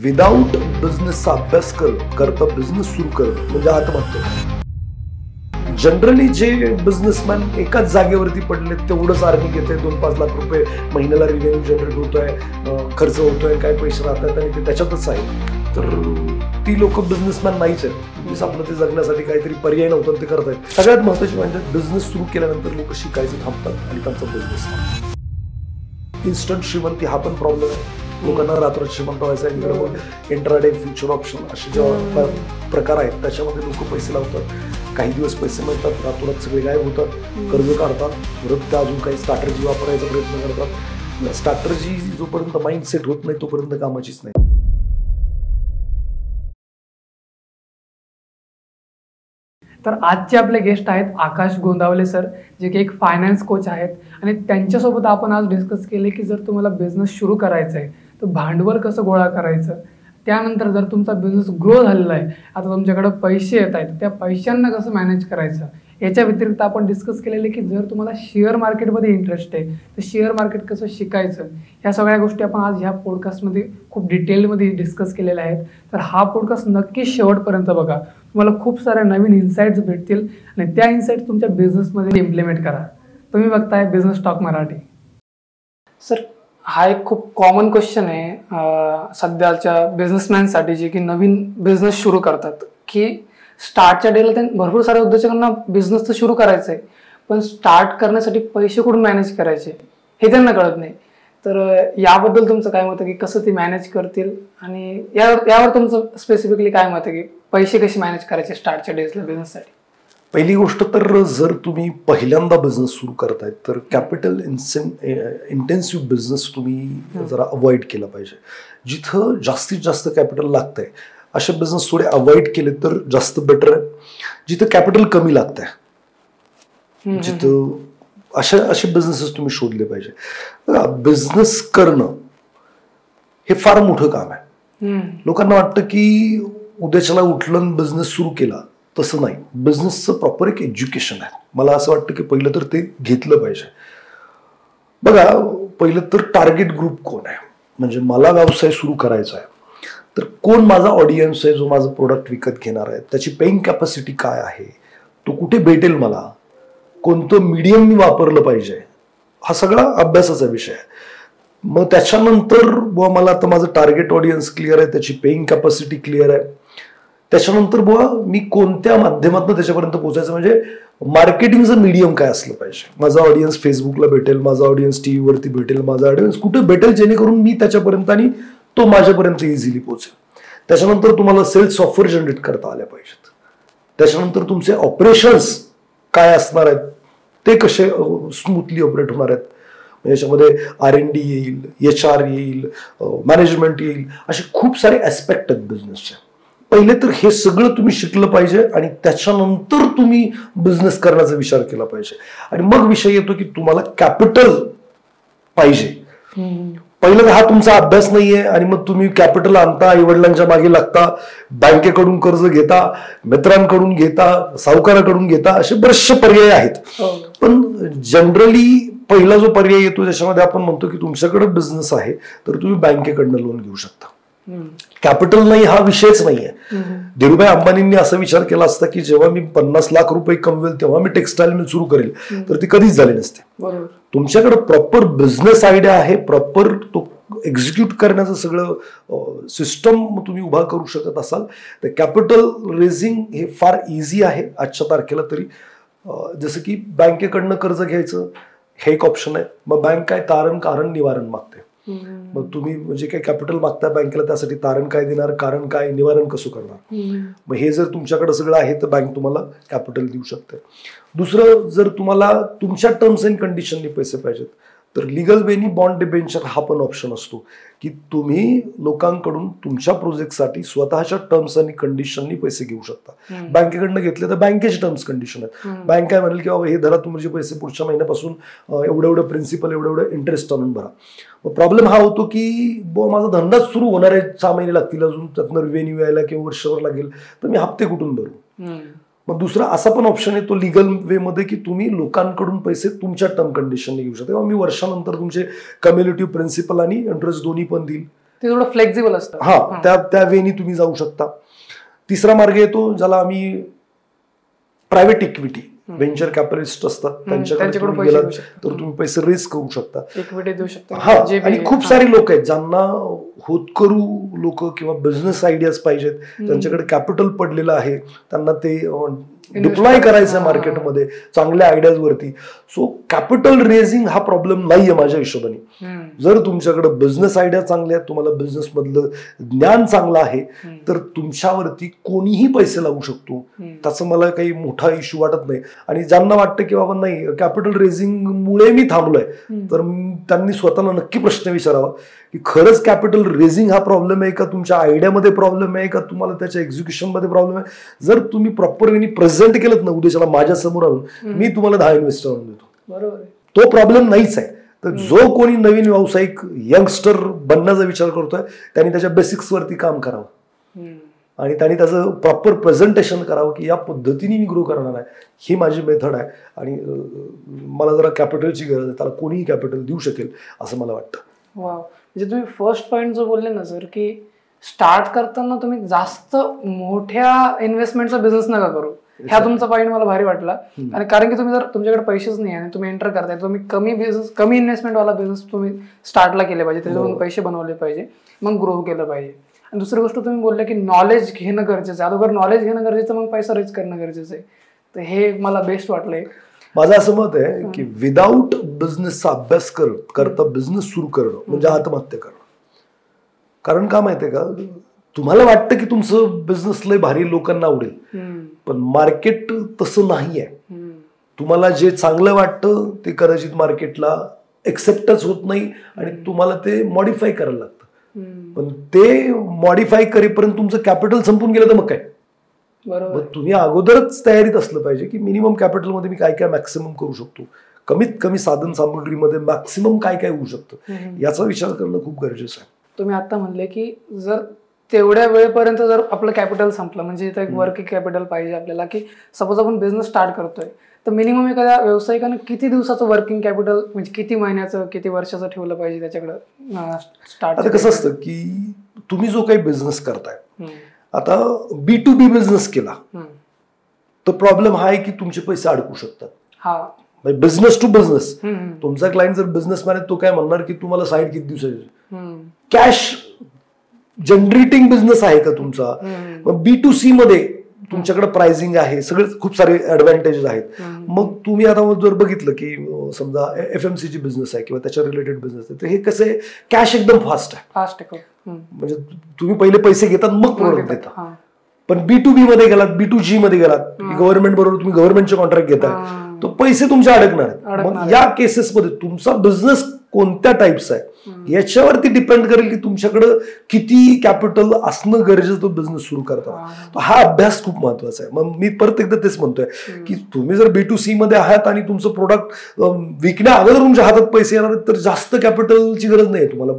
Without बिझनेसचा अभ्यास करता business सुरू करणं म्हणजे आत्महत्या. जनरली जे बिझनेसमॅन एकाच जागेवरती पडले तेवढंच अर्निंग येते, 2-5 लाख रुपये महिन्याला रिव्हेन्यू जनरेट होतोय, खर्च होतोय, काय पैसे राहतात आणि ते त्याच्यातच आहे. तर ती लोक बिझनेसमॅन नाहीच आहेत. आपलं ते जगण्यासाठी काहीतरी पर्याय नव्हतं ते करत आहेत. सगळ्यात महत्त्वाची म्हणजे बिझनेस सुरू केल्यानंतर लोक शिकायचं थांबतात आणि त्यांचा बिझनेस थांबतात. इन्स्टंट श्रीमंती हा पण प्रॉब्लेम आहे. लोकांना रात्र श्रीमंत व्हायचं आहे. इकडे मग इंट्राडे फ्युचर ऑप्शन असे जेव्हा प्रकार आहेत त्याच्यामध्ये लोक पैसे लावतात. काही दिवस पैसे मिळतात, रातोरात सगळे गायब होतात, कर्ज काढतात, परत त्या अजून काही स्ट्रॅटर्जी वापरायचा प्रयत्न करतात. स्ट्रॅटर्जी जोपर्यंत माइंडसेट होत नाही तोपर्यंत कामाचीच नाही. तर आजचे आपले गेस्ट आहेत आकाश गोंदावले सर, जे की एक फायनान्स कोच आहेत. आणि त्यांच्यासोबत आपण आज डिस्कस केले की जर तुम्हाला बिझनेस सुरू करायचा आहे तर भांडवल कसं गोळा करायचं, त्यानंतर जर तुमचा बिझनेस ग्रो झालेला आहे, आता तुमच्याकडे पैसे येत आहेत, त्या पैशांना कसं मॅनेज करायचं. याच्या व्यतिरिक्त आपण डिस्कस केलेले की जर तुम्हाला शेअर मार्केटमध्ये इंटरेस्ट आहे तर शेअर मार्केट कसं शिकायचं, ह्या सगळ्या गोष्टी आपण आज ह्या पॉडकास्टमध्ये खूप डिटेलमध्ये डिस्कस केलेल्या आहेत. तर हा पॉडकास्ट नक्की शेवटपर्यंत बघा. तुम्हाला खूप साऱ्या नवीन इन्साइट्स भेटतील आणि त्या इन्साइट्स तुमच्या बिझनेसमध्ये इम्प्लिमेंट करा. तुम्ही बघताय बिझनेस टॉक मराठी. सर, हा एक खूप कॉमन क्वेश्चन आहे सध्याच्या बिझनेसमॅनसाठी, जे की नवीन बिझनेस सुरू करतात, की स्टार्टच्या डेला त्यांनी भरपूर साऱ्या उद्योजकांना बिझनेस तर सुरू करायचं आहे, पण स्टार्ट करण्यासाठी पैसे कुठून मॅनेज करायचे हे त्यांना कळत नाही. तर याबद्दल तुमचं काय मत आहे की कसं ते मॅनेज करतील, आणि यावर तुमचं स्पेसिफिकली काय मत आहे की पैसे कसे मॅनेज करायचे स्टार्टच्या डेजला बिझनेससाठी. पहिली गोष्ट तर जर तुम्ही पहिल्यांदा बिझनेस सुरू करताय तर कॅपिटल इंटेन्सिव्ह बिझनेस तुम्ही जरा अवॉइड केला पाहिजे. जिथं जास्तीत जास्त कॅपिटल लागतंय असे बिझनेस थोडे अवॉइड केले तर जास्त बेटर आहे. जिथं कॅपिटल कमी लागतंय जिथं असे बिझनेसेस तुम्ही शोधले पाहिजे. बिझनेस करणं हे फार मोठं काम आहे. लोकांना वाटतं की उद्याच्याला उठलं बिझनेस सुरू केला, तसं नाही. बिझनेसचं प्रॉपर एक एज्युकेशन आहे. मला असं वाटतं की पहिलं तर ते घेतलं पाहिजे. बघा, पहिलं तर टार्गेट ग्रुप कोण आहे, म्हणजे मला व्यवसाय सुरू करायचा आहे तर कोण माझा ऑडियन्स आहे जो माझं प्रोडक्ट विकत घेणार आहे, त्याची पेइंग कॅपॅसिटी काय आहे, तो कुठे भेटेल मला, कोणतं मीडियम मी वापरलं पाहिजे, हा सगळा अभ्यासाचा विषय आहे. मग त्याच्यानंतर बुवा मला आता माझं टार्गेट ऑडियन्स क्लिअर आहे, त्याची पेइंग कॅपॅसिटी क्लिअर आहे, त्याच्यानंतर बुवा मी कोणत्या माध्यमातून त्याच्यापर्यंत पोहोचायचं, म्हणजे मार्केटिंगचं मीडियम काय असलं पाहिजे. माझा ऑडियन्स फेसबुकला भेटेल, माझा ऑडियन्स टीव्हीवरती भेटेल, माझा ऑडियन्स कुठे भेटेल जेणेकरून मी त्याच्यापर्यंत आणि तो माझ्यापर्यंत इझिली पोहोचेल. त्याच्यानंतर तुम्हाला सेल्स ऑफर जनरेट करता आल्या पाहिजेत. त्याच्यानंतर तुमचे ऑपरेशन्स काय असणार आहेत, ते कसे स्मूथली ऑपरेट होणार आहेत. याच्यामध्ये R&D येईल, HR येईल, मॅनेजमेंट येईल, असे खूप सारे ऍस्पेक्ट आहेत बिझनेसचे. पहिले तर हे सगळं तुम्ही शिकलं पाहिजे आणि त्याच्यानंतर तुम्ही बिझनेस करण्याचा विचार केला पाहिजे. आणि मग विषय येतो की तुम्हाला कॅपिटल पाहिजे. पहिलं हा तुमचा अभ्यास नाहीये आणि मग तुम्ही कॅपिटल आणता, आईवडिलांच्या मागे लागता, बँकेकडून कर्ज घेता, मित्रांकडून घेता, सावकाराकडून घेता, असे बरेचसे पर्याय आहेत. पण जनरली पहिला जो पर्याय येतो त्याच्यामध्ये आपण म्हणतो की तुमच्याकडे बिझनेस आहे तर तुम्ही बँकेकडनं लोन घेऊ शकता. कॅपिटल नाही हा विषयच नाहीये. धीरूभाई अंबानींनी असा विचार केला असता की जेव्हा मी 50 लाख रुपये कमवेल तेव्हा मी टेक्सटाईल मिल सुरू करेल, तर ती कधीच झाली नसते. तुमच्याकडे प्रॉपर बिझनेस आयडिया आहे, प्रॉपर तो एक्झिक्यूट करण्याचं सगळं सिस्टम तुम्ही उभा करू शकत असाल तर कॅपिटल रेझिंग हे फार इझी आहे आजच्या तारखेला तरी. जसं की बँकेकडनं कर्ज घ्यायचं हे एक ऑप्शन आहे. मग बँक काय तारण कारण निवारण मागते. मग तुम्ही म्हणजे काय कॅपिटल मागता बँकेला, त्यासाठी तारण काय देणार, कारण काय, निवारण कसं करणार. मग हे जर तुमच्याकडे सगळं आहे तर बँक तुम्हाला कॅपिटल देऊ शकते. दुसरं, जर तुम्हाला तुमच्या टर्म्स अँड कंडिशननी पैसे पाहिजेत तर लिगल वेनी बॉन्ड डिबेंचर हा पण ऑप्शन असतो की तुम्ही लोकांकडून तुमच्या प्रोजेक्टसाठी स्वतःच्या टर्म्स आणि कंडिशननी पैसे घेऊ शकता. बँकेकडनं घेतले तर बँकेचे टर्म्स कंडिशन आहेत. बँक काय म्हणेल की बाबा हे धरा तुमचे पैसे, पुढच्या महिन्यापासून एवढं प्रिन्सिपल एवढं इंटरेस्ट आणून भरा. मग प्रॉब्लेम हा होतो की माझा धंदाच सुरू होणार आहे, 6 महिने लागतील अजून, त्यातनं रिव्हेन्यू यायला किंवा वर्षभर लागेल, तर मी हप्ते कुठून भरू. मग दुसरा असा पण ऑप्शन आहे तो लिगल वे मध्ये की तुम्ही लोकांकडून पैसे तुमच्या टर्म कंडिशनने घेऊ शकता. मी वर्षानंतर तुमचे कम्युनिटिव्ह प्रिन्सिपल आणि इंटरेस्ट दोन्ही पण देईल. ते थोडं फ्लेक्झिबल असतं. त्या वेनी तुम्ही जाऊ शकता. तिसरा मार्ग येतो ज्याला आम्ही प्रायव्हेट इक्विटी, व्हेंचर कॅपिटलिस्ट असतात त्यांच्याकडे गेलात तर तुम्ही पैसे रेज करू शकता, इक्विटी देऊ शकता. आणि खूप सारे लोक आहेत ज्यांना होतकरू लोक किंवा बिझनेस आयडियाज पाहिजेत, त्यांच्याकडे कॅपिटल पडलेलं आहे, त्यांना ते डिप्लॉय करायचं मार्केटमध्ये चांगल्या आयडियाज वरती. सो कॅपिटल रेझिंग हा प्रॉब्लेम नाहीये माझ्या हिशोबाने. जर तुमच्याकडे बिझनेस आयडिया चांगल्या आहेत, तुम्हाला बिझनेस मधलं ज्ञान चांगलं आहे, तर तुमच्यावरती कोणीही पैसे लावू शकतो. त्याचं मला काही मोठा इश्यू वाटत नाही. आणि ज्यांना वाटतं की बाबा नाही कॅपिटल रेझिंग मुळे मी थांबलोय, तर त्यांनी स्वतःला नक्की प्रश्न विचारावा की खरंच कॅपिटल रेझिंग हा प्रॉब्लेम आहे का, तुमच्या आयडियामध्ये प्रॉब्लेम आहे का, तुम्हाला त्याच्या एक्झिक्युशन मध्ये प्रॉब्लेम आहे. जर तुम्ही प्रॉपर वेनी प्रेझेंट केलं ना उद्याच्याला माझ्या समोर आणून मी तुम्हाला 10 इन्व्हेस्टर आणून देतो, बरोबर, तो प्रॉब्लेम नाहीच आहे. तर जो कोणी नवीन व्यावसायिक यंगस्टर बनण्याचा विचार करतोय त्यांनी त्याच्या बेसिक्स वरती काम करावं आणि त्यांनी त्याचं प्रॉपर प्रेझेंटेशन करावं की या पद्धतीने मी ग्रो करणार आहे, ही माझी मेथड आहे आणि मला जरा कॅपिटलची गरज आहे, त्याला कोणीही कॅपिटल देऊ शकेल असं मला वाटतं. वाव, म्हणजे तुम्ही फर्स्ट पॉईंट जो बोलले ना सर की स्टार्ट करताना तुम्ही जास्त मोठ्या इन्व्हेस्टमेंटचा बिझनेस नका करू, ह्या तुमचा पॉईंट मला भारी वाटला. आणि कारण की तुम्ही जर तुमच्याकडे पैसेच नाही आणि तुम्ही एंटर करताय, तुम्ही कमी इन्व्हेस्टमेंट वाला बिझनेस तुम्ही स्टार्टला केले पाहिजे, त्याच्यातून पैसे बनवले पाहिजे, मग ग्रो केलं पाहिजे. आणि दुसरी गोष्ट तुम्ही बोलले की नॉलेज घेणं गरजेचं आहे, अगोदर नॉलेज घेणं गरजेचं, मग पैसा रेज करणं गरजेचं आहे. तर हे मला बेस्ट वाटलंय. माझं असं मत आहे की विदाऊट बिझनेसचा अभ्यास करता बिझनेस सुरू करणं म्हणजे आत्महत्या करणं. कारण का माहितीये का, तुम्हाला वाटतं की तुमचं बिझनेस लय भारी लोकांना आवडेल, पण मार्केट तसं नाहीये. तुम्हाला जे चांगलं वाटतं ते कदाचित मार्केटला एक्सेप्टच होत नाही आणि तुम्हाला ते मॉडिफाय करायला लागतं. पण ते मॉडिफाय करेपर्यंत तुमचं कॅपिटल संपून गेलं तर मग काय, बरोबर. तुम्ही अगोदरच तयारीत असलं पाहिजे की मिनिमम कॅपिटलमध्ये मी काय काय मॅक्सिमम करू शकतो, कमीत कमी साधन सामग्रीमध्ये मॅक्सिमम काय काय होऊ शकतं, याचा विचार करणं खूप गरजेचं आहे. तुम्ही आता म्हणले की जर तेवढ्या वेळेपर्यंत जर आपलं कॅपिटल संपलं, म्हणजे इथं एक वर्किंग कॅपिटल पाहिजे आपल्याला, की सपोज आपण बिझनेस स्टार्ट करतोय तर मिनिमम एखाद्या व्यावसायिकाने किती दिवसाचं वर्किंग कॅपिटल, म्हणजे किती महिन्याचं किती वर्षाचं ठेवलं पाहिजे त्याच्याकडं स्टार्ट. आता कसं असतं की तुम्ही जो काही बिझनेस करताय, आता B2B बिझनेस केला तर प्रॉब्लेम हा आहे की तुमचे पैसे अडकू शकतात. बिझनेस टू बिझनेस, तुमचा क्लायंट जर बिझनेसमॅन आहे तो काय म्हणणार की तुम्हाला साईड किती दिवसाची, कॅश जनरेटिंग बिझनेस आहे का तुमचा. मग B2C मध्ये तुमच्याकडे प्राइसिंग आहे, सगळे खूप सारे ऍडव्हान्टेजेस आहेत. मग तुम्ही आता जर बघितलं की समजा FMCG बिझनेस आहे किंवा त्याच्या रिलेटेड बिझनेस आहे, तर हे कसं आहे, कॅश एकदम फास्ट आहे. म्हणजे तुम्ही पहिले पैसे घेतात मग प्रोडक्ट देता. पण B2B मध्ये गेलात, B2G मध्ये गेलात, गव्हर्नमेंट बरोबर तुम्ही गव्हर्नमेंटचे कॉन्ट्रॅक्ट घेताय, तो पैसे तुमचे अडकणार आहेत. मग या केसेसमध्ये तुमचा बिझनेस कोणत्या टाईपचा आहे याच्यावरती डिपेंड करेल की तुमच्याकडे किती कॅपिटल असणं गरजेचं तो बिझनेस सुरू करताना. हा अभ्यास खूप महत्वाचा आहे. मग मी परत एकदा तेच म्हणतोय की तुम्ही जर B2C मध्ये आहात आणि तुमचं प्रोडक्ट विकण्या अगोदर तुमच्या हातात पैसे येणार तर जास्त कॅपिटलची गरज नाही तुम्हाला,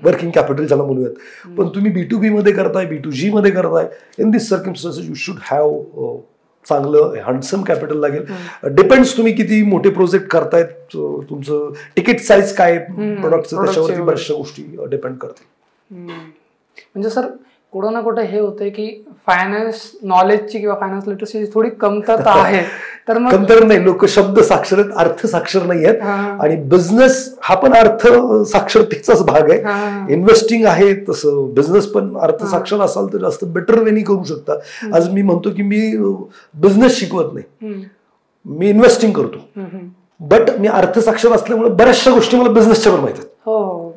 वर्किंग कॅपिटल ज्याला म्हणूयात. पण तुम्ही B2B मध्ये करताय, B2G मध्ये करताय, in this circumstances you should have चांगलं हँडसम कॅपिटल लागेल. डिपेंड्स तुम्ही किती मोठे प्रोजेक्ट करतायत, तुमचं तिकीट साईज काय प्रोडक्टचं, त्याच्यावरती बऱ्याचशा गोष्टी डिपेंड करतील. म्हणजे सर कुठं ना कुठं हे होतंय की फायनान्स नॉलेजची किंवा फायनान्स लिटरसीची थोडी कमतरता आहे. तर मग कमतर नाही, लोक शब्द साक्षर आहेत, अर्थ साक्षर नाही आहेत. आणि बिझनेस हा पण अर्थ साक्षरतेचाच भाग आहे. इन्व्हेस्टिंग आहे तसं बिझनेस पण अर्थ साक्षर असाल तर जास्त बेटर वेनी करू शकता. आज मी म्हणतो की मी बिझनेस शिकवत नाही, मी इन्व्हेस्टिंग करतो, बट मी अर्थ साक्षर असल्यामुळे बऱ्याचशा गोष्टी मला बिझनेसच्या पण माहिती आहेत.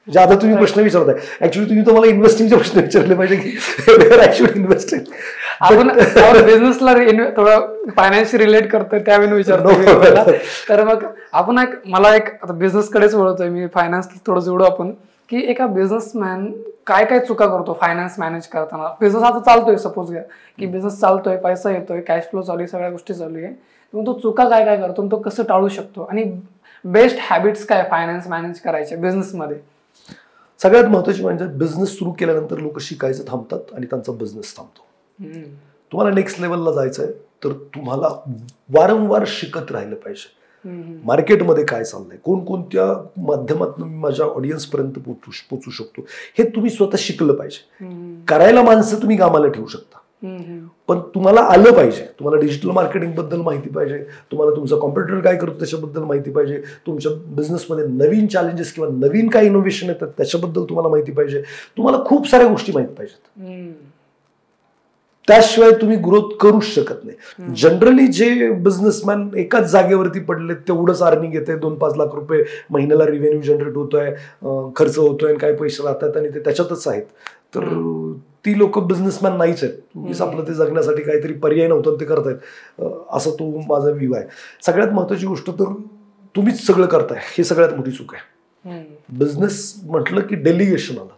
जे आता तुम्ही प्रश्न विचारताय, ऍक्च्युली तुम्ही तर मला इन्व्हेस्टिंगचे प्रश्न विचारले पाहिजे की इन्व्हेस्टिंग आपण बिझनेसला थोडं फायनान्सशी रिलेट करतोय त्यावेळी विचारतो. तर मग आपण मला आता बिझनेस कडेच वळतोय मी, फायनान्स थोडं जोडू आपण, की एका बिझनेसमॅन काय काय चुका करतो फायनान्स मॅनेज करताना. बिझनेस आता चालतोय, सपोज घ्या की बिझनेस चालतोय, पैसा येतोय, कॅश फ्लो चालू आहे, सगळ्या गोष्टी चालू आहे, मग तो चुका काय काय करतो, तो कसं टाळू शकतो, आणि बेस्ट हॅबिट्स काय फायनान्स मॅनेज करायचे बिझनेसमध्ये. सगळ्यात महत्वाची म्हणजे बिझनेस सुरू केल्यानंतर लोक शिकायचं थांबतात आणि त्यांचा बिझनेस थांबतो. तुम्हाला नेक्स्ट लेवलला जायचं आहे तर तुम्हाला वारंवार शिकत राहिलं पाहिजे. मार्केटमध्ये काय चाललंय, कोणकोणत्या माध्यमातून मी माझ्या ऑडियन्स पर्यंत पोचू शकतो, हे तुम्ही स्वतः शिकलं पाहिजे. करायला माणसं तुम्ही कामाला ठेवू शकता, पण तुम्हाला आलं पाहिजे. तुम्हाला डिजिटल मार्केटिंग बद्दल माहिती पाहिजे, तुम्हाला तुमचा कॉम्प्युटर काय करतो त्याच्याबद्दल माहिती पाहिजे, तुमच्या बिझनेसमध्ये नवीन चॅलेंजेस किंवा नवीन काय इनोव्हेशन येतात त्याच्याबद्दल तुम्हाला माहिती पाहिजे. तुम्हाला खूप साऱ्या गोष्टी माहिती पाहिजेत, त्याशिवाय तुम्ही ग्रोथ करूच शकत नाही. जनरली जे बिझनेसमॅन एकाच जागेवरती पडले, तेवढंच अर्निंग येते, 2-5 लाख रुपये महिन्याला रिव्हेन्यू जनरेट होतोय, खर्च होतोय आणि काही पैसे राहतात आणि ते त्याच्यातच आहेत, तर ती लोक बिझनेसमॅन नाहीच आहेत. तुम्हीच आपलं ते जगण्यासाठी काहीतरी पर्याय नव्हतं ते करतायत, असं तो माझा व्ह्यू आहे. सगळ्यात महत्वाची गोष्ट तर तुम्हीच सगळं करताय, हे सगळ्यात मोठी चूक आहे. बिझनेस म्हटलं की डेलिगेशन आलं.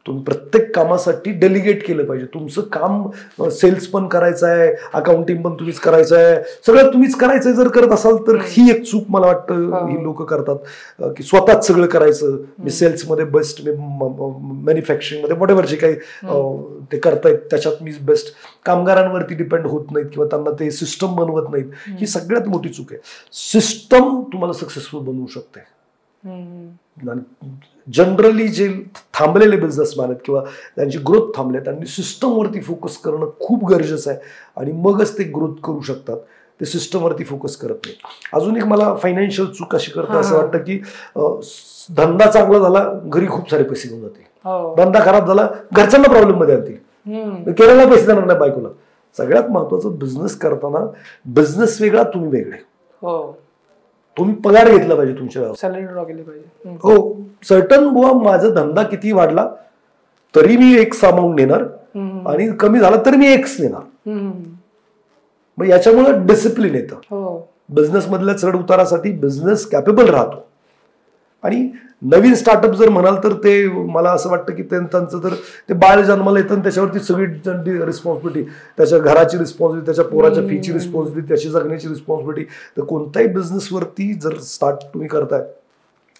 तुम्ही प्रत्येक कामासाठी डेलिगेट केलं पाहिजे. तुमचं काम सेल्स पण करायचं आहे, अकाउंटिंग पण तुम्हीच करायचं आहे, सगळं तुम्हीच करायचंय जर करत असाल तर ही एक चूक मला वाटतं ही लोक करतात, की स्वतःच सगळं करायचं. मी सेल्समध्ये बेस्ट, मी मॅन्युफॅक्चरिंगमध्ये वॉटेव्हर जे काही ते करतायत त्याच्यात मी बेस्ट. कामगारांवरती डिपेंड होत नाहीत किंवा त्यांना ते सिस्टम बनवत नाहीत, ही सगळ्यात मोठी चूक आहे. सिस्टम तुम्हाला सक्सेसफुल बनवू शकते. जनरली जे थांबलेले बिझनेसमॅन आहेत किंवा त्यांची ग्रोथ थांबले, त्यांनी सिस्टमवरती फोकस करणं खूप गरजेचं आहे आणि मगच ते ग्रोथ करू शकतात. ते सिस्टमवरती फोकस करत नाही. अजून एक मला फायनान्शियल चूक अशी करतं असं वाटतं की धंदा चांगला झाला, घरी खूप सारे पैसे घेऊन जातील. धंदा खराब झाला, घरच्यांना प्रॉब्लेम मध्ये आणतील, केलेला पैसे देणार नाही बायकोला. सगळ्यात महत्वाचं, बिझनेस करताना बिझनेस वेगळा, तुम्ही वेगळे. तुम्ही पगार घेतला पाहिजे, तुमच्या सॅलरी ड्रॉ केली पाहिजे. हो, सर्टन बुवा माझा धंदा किती वाढला तरी मी एक्स अमाऊंट देणार आणि कमी झाला तरी मी एक्स देणार. मग याच्यामुळे डिसिप्लिन येतं. बिझनेस मधल्या चढ उतारासाठी बिझनेस कॅपेबल राहतो. आणि नवीन स्टार्टअप जर म्हणाल तर ते मला असं वाटतं की त्यांचं तर ते बाळ जन्माला येतं, त्याच्यावरती सगळी रिस्पॉन्सिबिलिटी, त्याच्या घराची रिस्पॉन्सिबिलिटी, त्याच्या पोराच्या फीची रिस्पॉन्सिबिलिटी, त्याची जगण्याची रिस्पॉन्सिबिलिटी. तर कोणत्याही बिझनेसवरती जर स्टार्ट तुम्ही करताय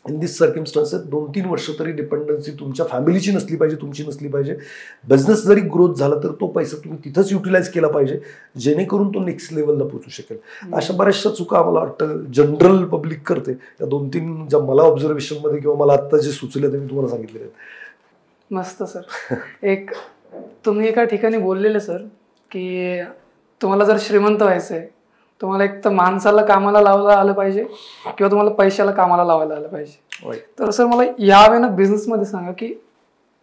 इन दिस सर्कमस्टन्सेस 2-3 वर्ष तरी डिपेंडन्सी तुमच्या फॅमिलीची नसली पाहिजे, तुमची नसली पाहिजे. बिझनेस जरी ग्रोथ झाला तर तो पैसा तुम्ही तिथंच युटिलाइज केला पाहिजे, जेणेकरून तो नेक्स्ट लेवलला पोहोचू शकेल. अशा बऱ्याचशा चुका मला वाटतं जनरल पब्लिक करते. त्या 2-3 ज्या मला ऑब्झर्वेशन मध्ये किंवा मला आत्ता जे सुचले ते मी तुम्हाला सांगितले आहेत. मस्त सर. एक तुम्ही एका ठिकाणी बोललेले सर की तुम्हाला जर श्रीमंत व्हायचंय, तुम्हाला एक तर माणसाला कामाला लावायला आलं पाहिजे किंवा तुम्हाला पैशाला कामाला लावायला आलं पाहिजे. तर सर मला यावेळेला बिझनेसमध्ये सांगा की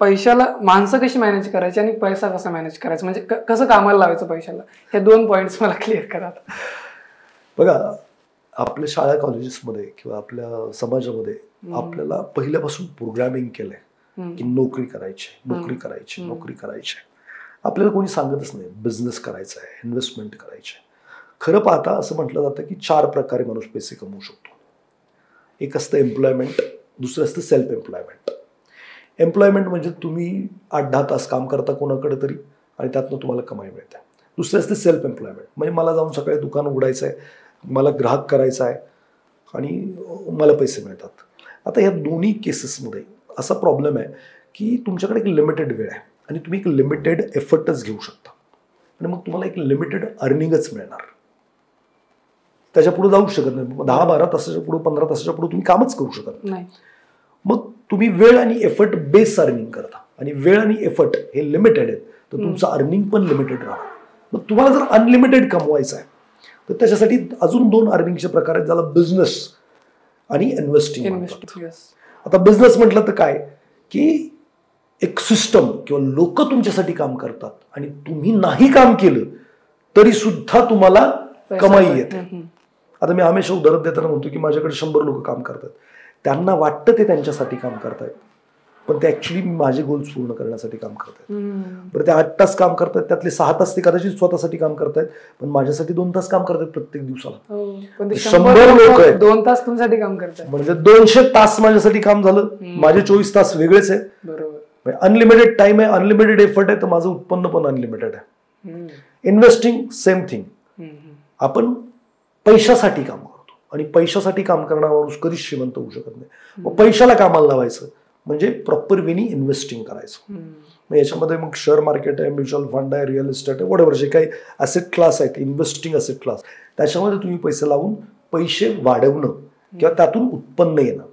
पैशाला माणसं कशी मॅनेज करायची आणि पैसा कसा मॅनेज करायचा, म्हणजे कसं कामाला लावायचं पैशाला, हे 2 पॉइंट्स मला क्लिअर करा. बघा, आपल्या शाळा कॉलेजेसमध्ये किंवा आपल्या समाजामध्ये आपल्याला पहिल्यापासून प्रोग्रामिंग केलंय की नोकरी करायची, नोकरी करायची, नोकरी करायची. आपल्याला कोणी सांगतच नाही बिझनेस करायचा आहे, इन्व्हेस्टमेंट करायची. खरं पाहता असं म्हटलं जातं की 4 प्रकारे माणूस पैसे कमवू शकतो. एक असतं एम्प्लॉयमेंट, दुसरं असतं सेल्फ एम्प्लॉयमेंट. एम्प्लॉयमेंट म्हणजे तुम्ही 8-10 तास काम करता कोणाकडे तरी आणि त्यातनं तुम्हाला कमाई मिळते. दुसरं असतं सेल्फ एम्प्लॉयमेंट, म्हणजे मला जाऊन सकाळी दुकान उघडायचं आहे, मला ग्राहक करायचा आहे आणि मला पैसे मिळतात. आता ह्या दोन्ही केसेसमध्ये असा प्रॉब्लेम आहे की तुमच्याकडे एक लिमिटेड वेळ आहे आणि तुम्ही एक लिमिटेड एफर्टच घेऊ शकता आणि मग तुम्हाला एक लिमिटेड अर्निंगच मिळणार. त्याच्या पुढे जाऊ शकत नाही. 10-12 तासाच्या पुढे, 15 तासाच्या पुढे तुम्ही कामच करू शकत नाही. मग तुम्ही वेळ आणि एफर्ट बेस अर्निंग करता आणि वेळ आणि एफर्ट हे लिमिटेड आहेत, तर तुमचं अर्निंग पण लिमिटेड राहणार. मग तुम्हाला जर अनलिमिटेड कमवायचं आहे तर त्याच्यासाठी अजून 2 अर्निंगचे प्रकार आहेत, ज्याला बिझनेस आणि इन्व्हेस्टिंग. आता बिझनेस म्हटलं तर काय की एक सिस्टम किंवा लोक तुमच्यासाठी काम करतात आणि तुम्ही नाही काम केलं तरी सुद्धा तुम्हाला कमाई येते. आता मी हमेशा उदाहरण देताना म्हणतो की माझ्याकडे 100 लोक काम करतात, त्यांना वाटतं ते त्यांच्यासाठी काम करतायत, पण ते ऍक्च्युली माझे गोल्स पूर्ण करण्यासाठी काम करतायत. बरं, ते 8 तास काम करतात, त्यातले 6 तास ते कदाचित स्वतःसाठी काम करतायत, पण माझ्यासाठी 2 तास काम करतात प्रत्येक दिवसाला. 100 लोक आहेत, 2 तास तुमच्यासाठी काम करतात, म्हणजे 200 तास माझ्यासाठी काम झालं. माझे 24 तास वेगळेच आहे. बरोबर, अनलिमिटेड टाइम आहे, अनलिमिटेड एफर्ट आहे, तर माझं उत्पन्न पण अनलिमिटेड आहे. Investing same thing. आपण पैशासाठी काम करतो आणि पैशासाठी काम करणारा माणूस कधीच श्रीमंत होऊ शकत नाही. मग पैशाला कामाला लावायचं म्हणजे प्रॉपर वेनी इन्व्हेस्टिंग करायचं. मग याच्यामध्ये मग शेअर मार्केट आहे, म्युच्युअल फंड आहे, रिअल इस्टेट आहे, वॉटेव्हर जे काही ॲसेट क्लास आहेत, इन्व्हेस्टिंग ॲसेट क्लास, त्याच्यामध्ये तुम्ही पैसे लावून पैसे वाढवणं किंवा त्यातून उत्पन्न येणं.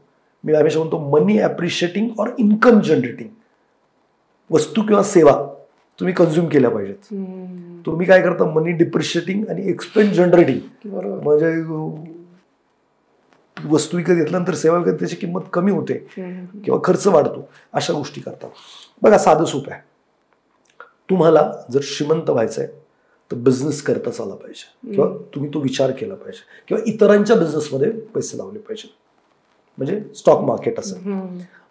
मी हमेशा म्हणतो मनी ॲप्रिशिएटिंग ऑर इन्कम जनरेटिंग वस्तू किंवा सेवा तुम्ही कन्झ्युम केल्या पाहिजेत. तुम्ही काय करता मनी डिप्रिशिएटिंग आणि एक्सपेन्स जनरेटिंग, म्हणजे वस्तू विकत घेतल्यानंतर सेवा विकत त्याची किंमत कमी होते किंवा खर्च वाढतो, अशा गोष्टी करतात. बघा साधं सोपं आहे. तुम्हाला जर श्रीमंत व्हायचंय तर बिझनेस करताच आला पाहिजे किंवा तुम्ही तो विचार केला पाहिजे किंवा इतरांच्या बिझनेसमध्ये पैसे लावले पाहिजे, म्हणजे स्टॉक मार्केट असेल.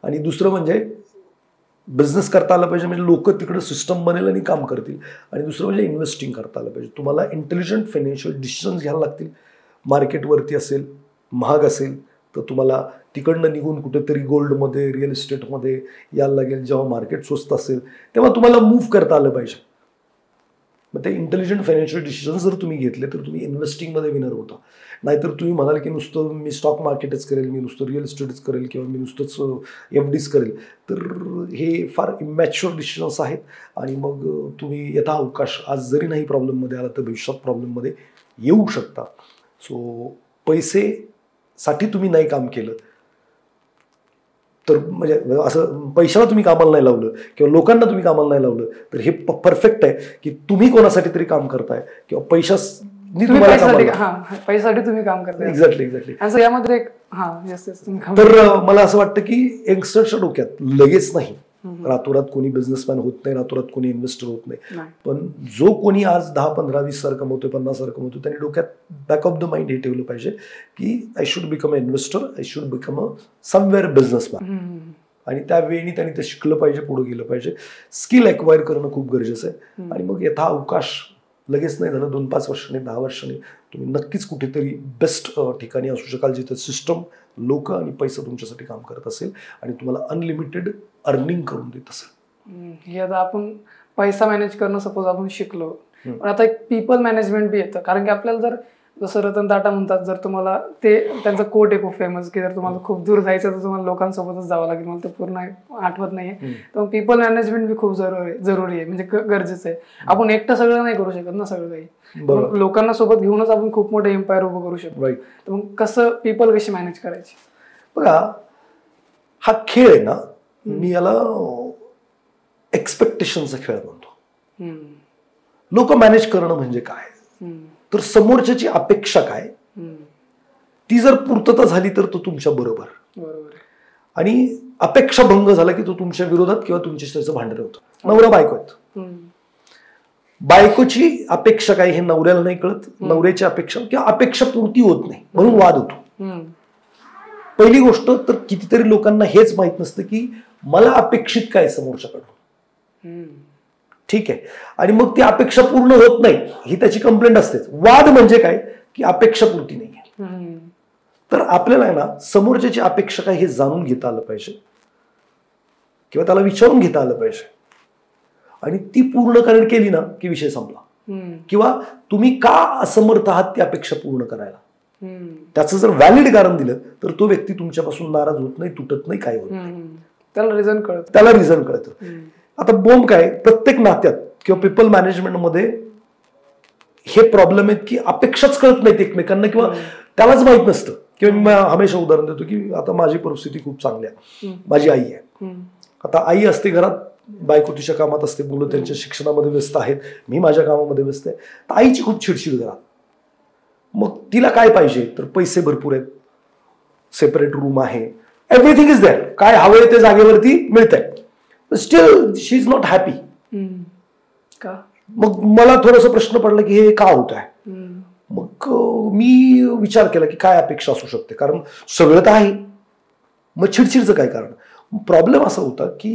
आणि दुसरं म्हणजे बिझनेस करता आला पाहिजे, म्हणजे लोक तिकडे सिस्टम बनेल आणि काम करतील. आणि दुसरं म्हणजे इन्व्हेस्टिंग करता आलं पाहिजे. तुम्हाला इंटेलिजंट फायनान्शियल डिसिजन्स घ्यायला लागतील. मार्केटवरती असेल, महाग असेल तर तुम्हाला तिकडनं निघून कुठेतरी गोल्डमध्ये, रिअल इस्टेटमध्ये यायला लागेल. जेव्हा मार्केट स्वस्त असेल तेव्हा तुम्हाला मूव्ह करता आलं पाहिजे. मग ते इंटेलिजंट फायनान्शियल डिसिजन जर तुम्ही घेतले तर तुम्ही इन्व्हेस्टिंगमध्ये विनर होता. नाहीतर तुम्ही म्हणाल की नुसतं मी स्टॉक मार्केटच करेल, मी नुसतं रिअल इस्टेटच करेल किंवा मी नुसतंच FDच करेल, तर हे फार इमॅच्युअर डिसिजन्स आहेत. आणि मग तुम्ही यथा अवकाश आज जरी नाही प्रॉब्लेममध्ये आला तर भविष्यात प्रॉब्लेममध्ये येऊ शकता. सो पैसेसाठी तुम्ही नाही काम केलं तर, म्हणजे असं पैशाला तुम्ही कामाला नाही लावलं किंवा लोकांना तुम्ही कामाला नाही लावलं तर हे परफेक्ट आहे की तुम्ही कोणासाठी तरी काम करताय किंवा पैशासाठी तुम्ही काम करताय. एक्झॅक्टली. असं यामध्ये एक तर मला असं वाटतं की यंगस्टरच्या डोक्यात लगेच नाही, रातोरात कोणी बिझनेसमॅन होत नाही, रातोरात कोणी इन्व्हेस्टर होत नाही. पण जो कोणी आज 10, 15, 20 कमवतोय, 50 कमवतोय, त्यांनी डोक्यात बॅक ऑफ द माइंड हे ठेवलं पाहिजे की I should become a investor, I should become a somewhere businessman. आणि त्यावेळी त्यांनी ते शिकलं पाहिजे, पुढे गेलं पाहिजे. स्किल एक्वायर करणं खूप गरजेचं आहे. आणि मग यथा अवकाश लगेच नाही झालं, 2-5 वर्षांनी, 10 वर्षांनी तुम्ही नक्कीच कुठेतरी बेस्ट ठिकाणी असू शकाल जिथे सिस्टम, लोक आणि पैसा तुमच्यासाठी काम करत असेल आणि तुम्हाला अनलिमिटेड अर्निंग करून देत असेल. हे आता आपण पैसा मॅनेज करणं सपोज आपण शिकलो, पण आता एक पीपल मॅनेजमेंट बी येतं. कारण की आपल्याला जर जसं रतन टाटा म्हणतात, जर तुम्हाला ते त्यांचा कोट आहे खूप फेमस की जर तुम्हाला खूप दूर जायचं तर तुम्हाला लोकांसोबतच जावं लागेल. मला ते पूर्ण आठवत नाहीये. तर पीपल मॅनेजमेंट बी खूप जरुरी आहे, म्हणजे गरजेचं आहे. आपण एकटं सगळं नाही करू शकत ना, सगळं काही लोकांना सोबत घेऊनच आपण खूप मोठे एम्पायर उभं करू शकतो. तर मग कसं पीपल कशी मॅनेज करायची? बघा हा खेळ आहे ना, मी याला एक्सपेक्टेशनचा खेळ म्हणतो. लोक मॅनेज करणं म्हणजे काय, तर समोरच्याची अपेक्षा काय, ती जर पूर्तता झाली तर तो तुमच्या बरोबर, आणि अपेक्षा भंग झाला की तो तुमच्या विरोधात किंवा तुमच्याशी भांडण होतं. नवरा बायको आहेत, बायकोची अपेक्षा काय हे नवऱ्याला नाही कळत, नवऱ्याची अपेक्षा किंवा अपेक्षा पूर्ती होत नाही म्हणून वाद होतो. पहिली गोष्ट तर कितीतरी लोकांना हेच माहित नसतं की मला अपेक्षित काय समोरच्याकडून. ठीक आहे, आणि मग ती अपेक्षा पूर्ण होत नाही ही त्याची कंप्लेंट असतेच. वाद म्हणजे काय की अपेक्षा पूर्ती नाहीये. तर आपल्याला आहे ना समोरच्याची अपेक्षा काय हे जाणून घेता आलं पाहिजे किंवा त्याला विचारून घेता आलं पाहिजे, आणि ती पूर्ण केली ना की विषय संपला. किंवा तुम्ही का असमर्थ आहात ती अपेक्षा पूर्ण करायला, त्याचं जर व्हॅलिड कारण दिलं तर तो व्यक्ती तुमच्यापासून नाराज होत नाही, तुटत नाही, काय होत नाही, त्याला रिझन कळतं. आता बोंब काय, प्रत्येक नात्यात किंवा पीपल मॅनेजमेंटमध्ये हे प्रॉब्लेम आहेत की अपेक्षाच कळत नाहीत एकमेकांना किंवा त्यालाच माहित नसतं. किंवा मी हमेशा उदाहरण देतो की आता माझी परिस्थिती खूप चांगली आहे, माझी आई आहे. आता आई असते घरात, बायको तिच्या कामात असते, मुलं त्यांच्या शिक्षणामध्ये व्यस्त आहेत, मी माझ्या कामामध्ये व्यस्त आहे. तर आईची खूप चिडचिड घरात. मग तिला काय पाहिजे तर पैसे भरपूर आहेत, सेपरेट रूम आहे, एव्हरीथिंग इज देअर, काय हवंय ते जागेवरती मिळतंय, steel she is not happy. मग मला थोडासा प्रश्न पडला की हे का होत आहे. मग मी विचार केला की काय अपेक्षा असू शकते, कारण सगळं तर आहे, मग चिडचिडचं काय कारण. प्रॉब्लेम असा होता की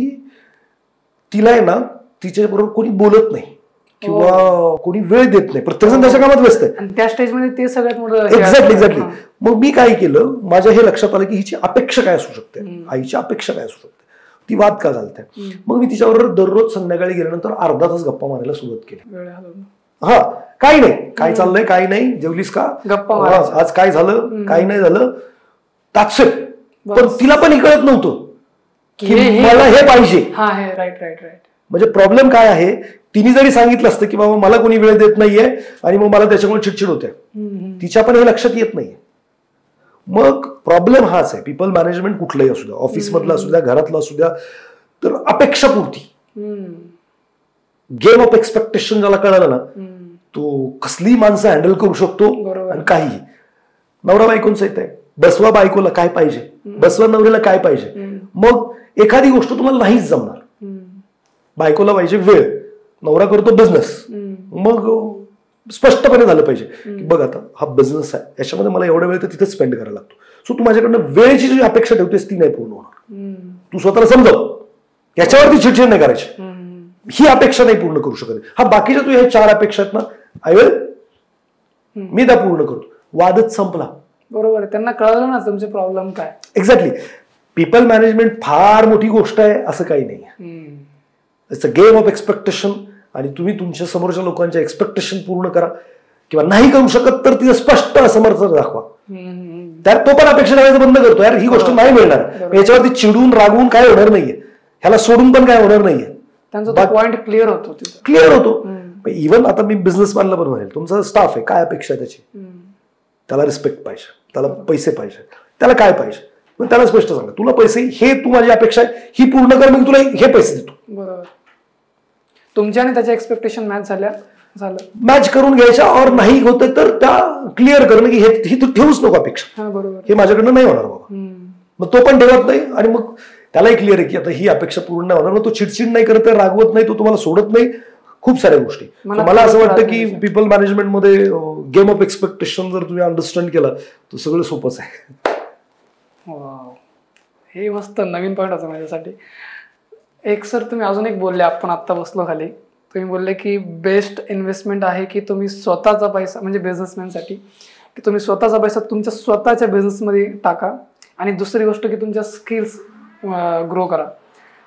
तिला आहे ना तिच्याबरोबर कोणी बोलत नाही किंवा कोणी वेळ देत नाही, प्रत्येकजण त्याच्या कामात व्यस्त आहे. त्या स्टेजमध्ये ते सगळ्यात मोठं. एक्झॅक्टली. मग मी काय केलं, माझ्या हे लक्षात आलं की हिची अपेक्षा काय असू शकते, आईची अपेक्षा काय असू शकते, ती वाद का घालते. मग मी तिच्याबरोबर दररोज संध्याकाळी गेल्यानंतर अर्धा तास गप्पा मारायला सुरुवात केली. हा, काही नाही, काय चाललंय, काही नाही, जेवलीस का, गप्पा आज काय झालं, काही नाही झालं, that's it. पण तिला पण हे कळत नव्हतं की मला हे पाहिजे. म्हणजे प्रॉब्लेम काय आहे, तिने जरी सांगितलं असतं की बाबा मला कोणी वेळ देत नाहीये आणि मग मला त्याच्यामुळे चिडचिड होते, तिच्या पण हे लक्षात येत नाहीये. मग प्रॉब्लेम हाच आहे. पीपल मॅनेजमेंट कुठलंही असू द्या, ऑफिसमधलं असू द्या, घरातलं असू द्या, तर अपेक्षापूर्ती, गेम ऑफ एक्सपेक्टेशन ज्याला कळालं ना, तो कसली माणसं हँडल करू शकतो. आणि काही नवरा बायकोंचं येत आहे, बसवा बायकोला काय पाहिजे, बसवा नवऱ्याला काय पाहिजे. मग एखादी गोष्ट तुम्हाला नाहीच जमणार. बायकोला पाहिजे वेळ, नवरा करतो बिझनेस. मग स्पष्टपणे झालं पाहिजे की बघ आता हा बिझनेस आहे, याच्यामध्ये मला एवढा वेळ तर तिथे स्पेंड करायला लागतो. सो तू माझ्याकडनं वेळेची जी अपेक्षा ठेवतेस ती नाही पूर्ण होणार. तू स्वतःला समजव, याच्यावरती चिडचिड नाही करायची, ही अपेक्षा नाही पूर्ण करू शकत. हा बाकीच्या तू ह्या 4 अपेक्षा आहेत ना, आय विल, मी त्या पूर्ण करतो. वादच संपला. बरोबर आहे, त्यांना कळलं ना तुमचे प्रॉब्लेम काय. एक्झॅक्टली. पीपल मॅनेजमेंट फार मोठी गोष्ट आहे असं काही नाही. It's a game of expectation. आणि तुम्ही तुमच्या समोरच्या लोकांच्या एक्सपेक्टेशन पूर्ण करा, किंवा नाही करू शकत तर तिथे स्पष्ट असमर्थन दाखवा. त्यात तो पण अपेक्षा ठेवायचं बंद करतो, यार ही गोष्ट नाही मिळणार, याच्यावरती चिडून रागवून काय होणार नाहीये, ह्याला सोडून पण काय होणार नाहीये. त्यांचा पॉइंट क्लिअर होतो. इव्हन आता मी बिझनेसमॅनला पण म्हणेल, तुमचा स्टाफ आहे, काय अपेक्षा आहे त्याची, त्याला रिस्पेक्ट पाहिजे, त्याला पैसे पाहिजे, त्याला काय पाहिजे, मग त्याला स्पष्ट सांगा, तुला पैसे, हे तू माझी अपेक्षा आहे ही पूर्ण कर, मग तुला हे पैसे देतो. बरोबर. तुमच्या आणि त्याच्या एक्सपेक्टेशन मॅच झालं, मॅच करून घ्यायच्या. और नाही होते तर त्या क्लिअर करणं की ही तू ठेवूच नको अपेक्षा, हे माझ्याकडनं नाही होणार बाबा. मग तो पण ठेवत नाही, आणि मग त्यालाही क्लिअर आहे की आता ही अपेक्षा पूर्ण नाही होणार. मग तो चिडचिड नाही करत, रागवत नाही, तो तुम्हाला सोडत नाही, खूप साऱ्या गोष्टी. मला असं वाटतं की पीपल मॅनेजमेंटमध्ये गेम ऑफ एक्सपेक्टेशन जर तुम्ही अंडरस्टँड केला तर सगळं सोपंच आहे. हे मस्त नवीन पॉईंट होतं माझ्यासाठी. एक सर तुम्ही अजून एक बोलले, आपण आत्ता बसलो खाली, तुम्ही बोलले की बेस्ट इन्व्हेस्टमेंट आहे की तुम्ही स्वतःचा पैसा, म्हणजे बिझनेसमॅनसाठी, की तुम्ही स्वतःचा पैसा तुमच्या स्वतःच्या बिझनेसमध्ये टाका, आणि दुसरी गोष्ट की तुमच्या स्किल्स ग्रो करा.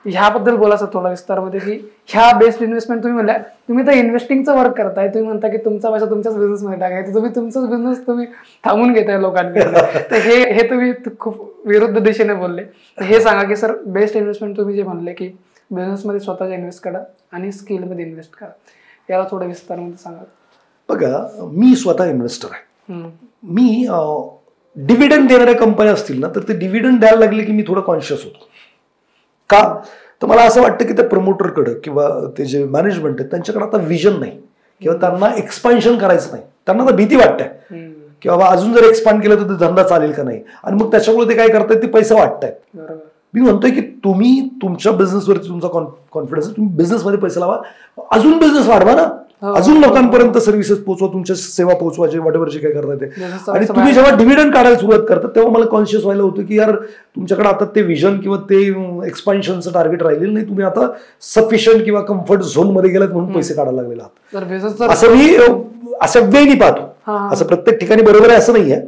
ह्याबद्दल बोलायचं थोडा विस्तारमध्ये, की ह्या बेस्ट इन्व्हेस्टमेंट तुम्ही म्हणल्या, तुम्ही तर इन्व्हेस्टिंगचं वर्क करताय, तुम्ही म्हणता की तुमचा पैसा तुमच्याच बिझनेसमध्ये टाकायचा, तुम्ही तुमचाच बिझनेस तुम्ही थांबून घेताय लोकांकडे. तर हे तुम्ही खूप विरुद्ध दिशेने बोलले. तर हे सांगा की सर, बेस्ट इन्व्हेस्टमेंट तुम्ही जे म्हणले की बिझनेसमध्ये स्वतःच्या इन्व्हेस्ट करा आणि स्किलमध्ये इन्व्हेस्ट करा, याला थोडं विस्तारमध्ये सांगा. बघा, मी स्वतः इन्व्हेस्टर आहे. मी डिव्हिडंड देणाऱ्या कंपन्या असतील ना, तर ते डिव्हिडंड द्यायला लागले की मी थोडं कॉन्शियस होतो. का तर मला असं वाटतं की त्या प्रमोटरकडे किंवा ते जे मॅनेजमेंट आहे त्यांच्याकडे आता विजन नाही, किंवा त्यांना एक्सपान्शन करायचं नाही. त्यांना आता भीती वाटते की बाबा अजून जर एक्सपांड केलं तर धंदा चालेल का नाही, आणि मग त्याच्यामुळे ते काय करतायत, ते पैसे वाटतायत. मी म्हणतोय की तुम्ही तुमच्या बिझनेसवरती तुमचा कॉन्फिडन्स आहे, तुम्ही बिझनेसमध्ये पैसे लावा, अजून बिझनेस वाढवा ना, अजून लोकांपर्यंत सर्व्हिसेस पोहोचवा, तुमच्या सेवा पोहोचवा, जे वॉटेवर जे काय करताय ते. आणि तुम्ही जेव्हा डिव्हिडंड काढायला सुरुवात करतात तेव्हा मला कॉन्शियस व्हायला होतं की यार तुमच्याकडे आता ते विजन किंवा ते एक्सपान्शनचं टार्गेट राहिलेलं नाही, तुम्ही आता सफिशियंट किंवा कम्फर्ट झोन मध्ये गेलात म्हणून पैसे काढायला लागलेला आहात. असं मी असं वेगळी पाहतो. असं प्रत्येक ठिकाणी बरोबर आहे असं नाहीये,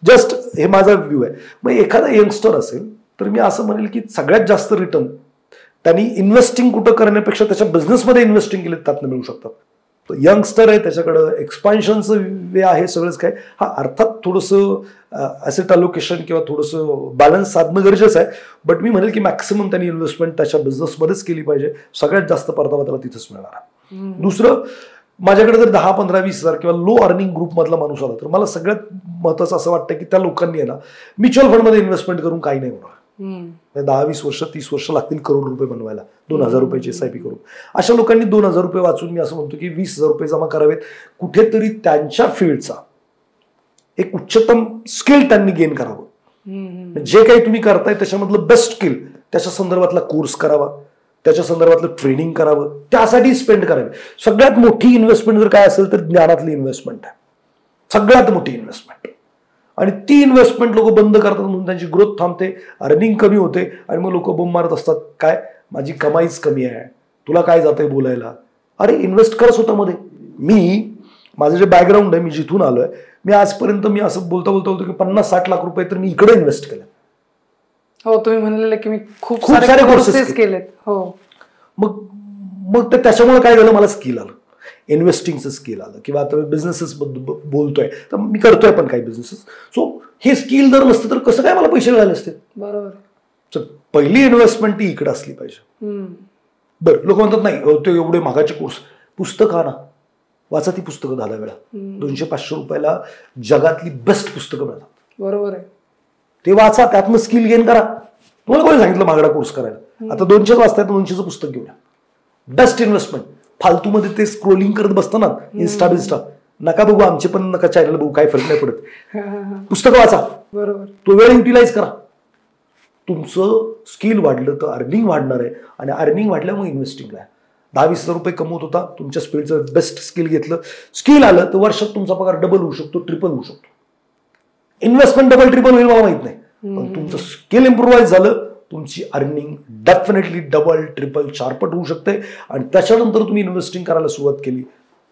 जस्ट हे माझा व्ह्यू आहे. मग एखादा यंगस्टर असेल तर मी असं म्हणेल की सगळ्यात जास्त रिटर्न त्यांनी इन्व्हेस्टिंग कुठं करण्यापेक्षा त्याच्या बिझनेसमध्ये इन्व्हेस्टिंग केले त्यातनं मिळू शकतात. यंगस्टर आहे, त्याच्याकडं एक्सपान्शनचं वे आहे, सगळंच काय. हा अर्थात थोडंसं ॲसेट अलोकेशन किंवा थोडंसं बॅलन्स साधणं गरजेचं आहे, बट मी म्हणेल की मॅक्सिमम त्यांनी इन्व्हेस्टमेंट त्याच्या बिझनेसमध्येच केली पाहिजे, सगळ्यात जास्त परतावा त्याला तिथेच मिळणार आहे. दुसरं, माझ्याकडे जर 10, 15, 20 हजार किंवा लो अर्निंग ग्रुपमधला माणूस आला तर मला सगळ्यात महत्त्वाचं असं वाटतं की त्या लोकांनी आहे ना म्युच्युअल फंडमध्ये इन्व्हेस्टमेंट करून काही नाही होणार. 10-20 वर्ष 30 वर्ष लागतील करोड रुपये बनवायला, 2,000 रुपयाची SIP करून. अशा लोकांनी 2,000 रुपये वाचून मी असं म्हणतो की 20,000 रुपये जमा करावेत, कुठेतरी त्यांच्या फील्डचा एक उच्चतम स्किल त्यांनी गेन करावं. जे काही तुम्ही करताय त्याच्यामधलं बेस्ट स्किल, त्याच्या संदर्भातला कोर्स करावा, त्याच्या संदर्भातलं ट्रेनिंग करावं, त्यासाठी स्पेंड करावे. सगळ्यात मोठी इन्व्हेस्टमेंट जर काय असेल तर ज्ञानातली इन्व्हेस्टमेंट आहे, सगळ्यात मोठी इन्व्हेस्टमेंट. आणि ती इन्व्हेस्टमेंट लोक बंद करतात म्हणून त्यांची ग्रोथ थांबते, अर्निंग कमी होते, आणि मग लोक बोंब मारत असतात, काय माझी कमाईच कमी आहे, तुला काय जातंय बोलायला. अरे इन्व्हेस्ट कर स्वतःमध्ये. माझं जे बॅकग्राऊंड आहे, मी जिथून आलोय, मी आजपर्यंत मी असं बोलता बोलतो की 50-60 लाख रुपये तर मी इकडे इन्व्हेस्ट केले. हो, तुम्ही म्हणलेलं की मी खूप सारे कोर्सेस केलेत. हो, मग त्याच्यामुळे काय झालं, मला स्किल आलं, इन्व्हेस्टिंगचं स्किल आलं, किंवा आता बिझनेसेस बोलतोय तर मी करतोय पण काही बिझनेसेस. सो हे स्किल जर नसतं तर कसं काय मला पैसे मिळाले असते. बरोबर. पहिली इन्व्हेस्टमेंट ती इकडे असली पाहिजे. बरं, लोक म्हणतात नाही ते एवढे महागाचे कोर्स, पुस्तकं आणा, वाचा ती पुस्तकं 10 वेळा. 200-500 रुपयाला जगातली बेस्ट पुस्तकं मिळतात. बरोबर आहे. ते वाचा, त्यातनं स्किल गेन करा. तुम्हाला कोणी सांगितलं महागडा कोर्स करायला? आता 200 वाचतायत, 200चं पुस्तक घेऊया. Best investment. फालतूमध्ये ते स्क्रोलिंग करत बसतं ना इन्स्टा, नका बघू, आमचे पण नका चॅनल बघू, काय फरक नाही पडत. पुस्तकं वाचा, बरोबर, तो वेळ युटिलाइज करा. तुमचं स्किल वाढलं तर अर्निंग वाढणार आहे, आणि अर्निंग वाढल्यामुळे मग इन्व्हेस्टिंगला आहे. 10-20 हजार रुपये कमवत होता, तुमच्या स्पीडचं बेस्ट स्किल घेतलं, स्किल आलं तर वर्षात तुमचा पगार डबल होऊ शकतो, ट्रिपल होऊ शकतो. इन्व्हेस्टमेंट डबल ट्रिपल होईल मला माहित नाही, पण तुमचं स्किल इम्प्रूव्हाइज झालं, तुमची अर्निंग डेफिनेटली डबल ट्रिपल 4 होऊ शकते. आणि त्याच्यानंतर तुम्ही इन्व्हेस्टिंग करायला सुरुवात केली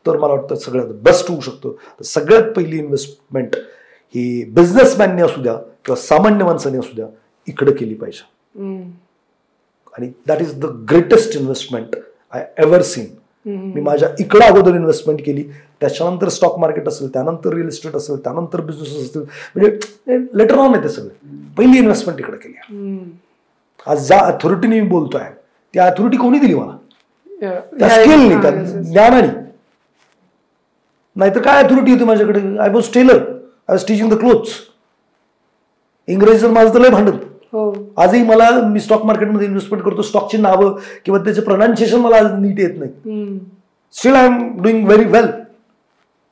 तर मला वाटतं सगळ्यात बेस्ट होऊ शकतं. तर सगळ्यात पहिली इन्व्हेस्टमेंट ही बिझनेसमॅनने असू द्या किंवा सामान्य माणसाने असू द्या, इकडे केली पाहिजे. आणि that is the greatest investment I ever seen. मी माझ्या इकडे अगोदर इन्व्हेस्टमेंट केली, त्याच्यानंतर स्टॉक मार्केट असेल, त्यानंतर रिअल इस्टेट असेल, त्यानंतर बिझनेस असतील, म्हणजे लेटर ऑन आहे ते सगळे. पहिली इन्व्हेस्टमेंट इकडे केली. आज ज्या अथॉरिटीने मी बोलतोय त्या अथॉरिटी कोणी दिली मला? त्या स्किलनी, त्या ज्ञानाने. नाहीतर काय अथॉरिटी होती माझ्याकडे? I was tailor, I was teaching the clothes. इंग्रजीचं माझं तर लय भांडत. आजही मला, मी स्टॉक मार्केटमध्ये इन्व्हेस्टमेंट करतो, स्टॉकची नावं किंवा त्याचे प्रोनाउन्सिएशन मला आज नीट येत नाही. Still I am doing very well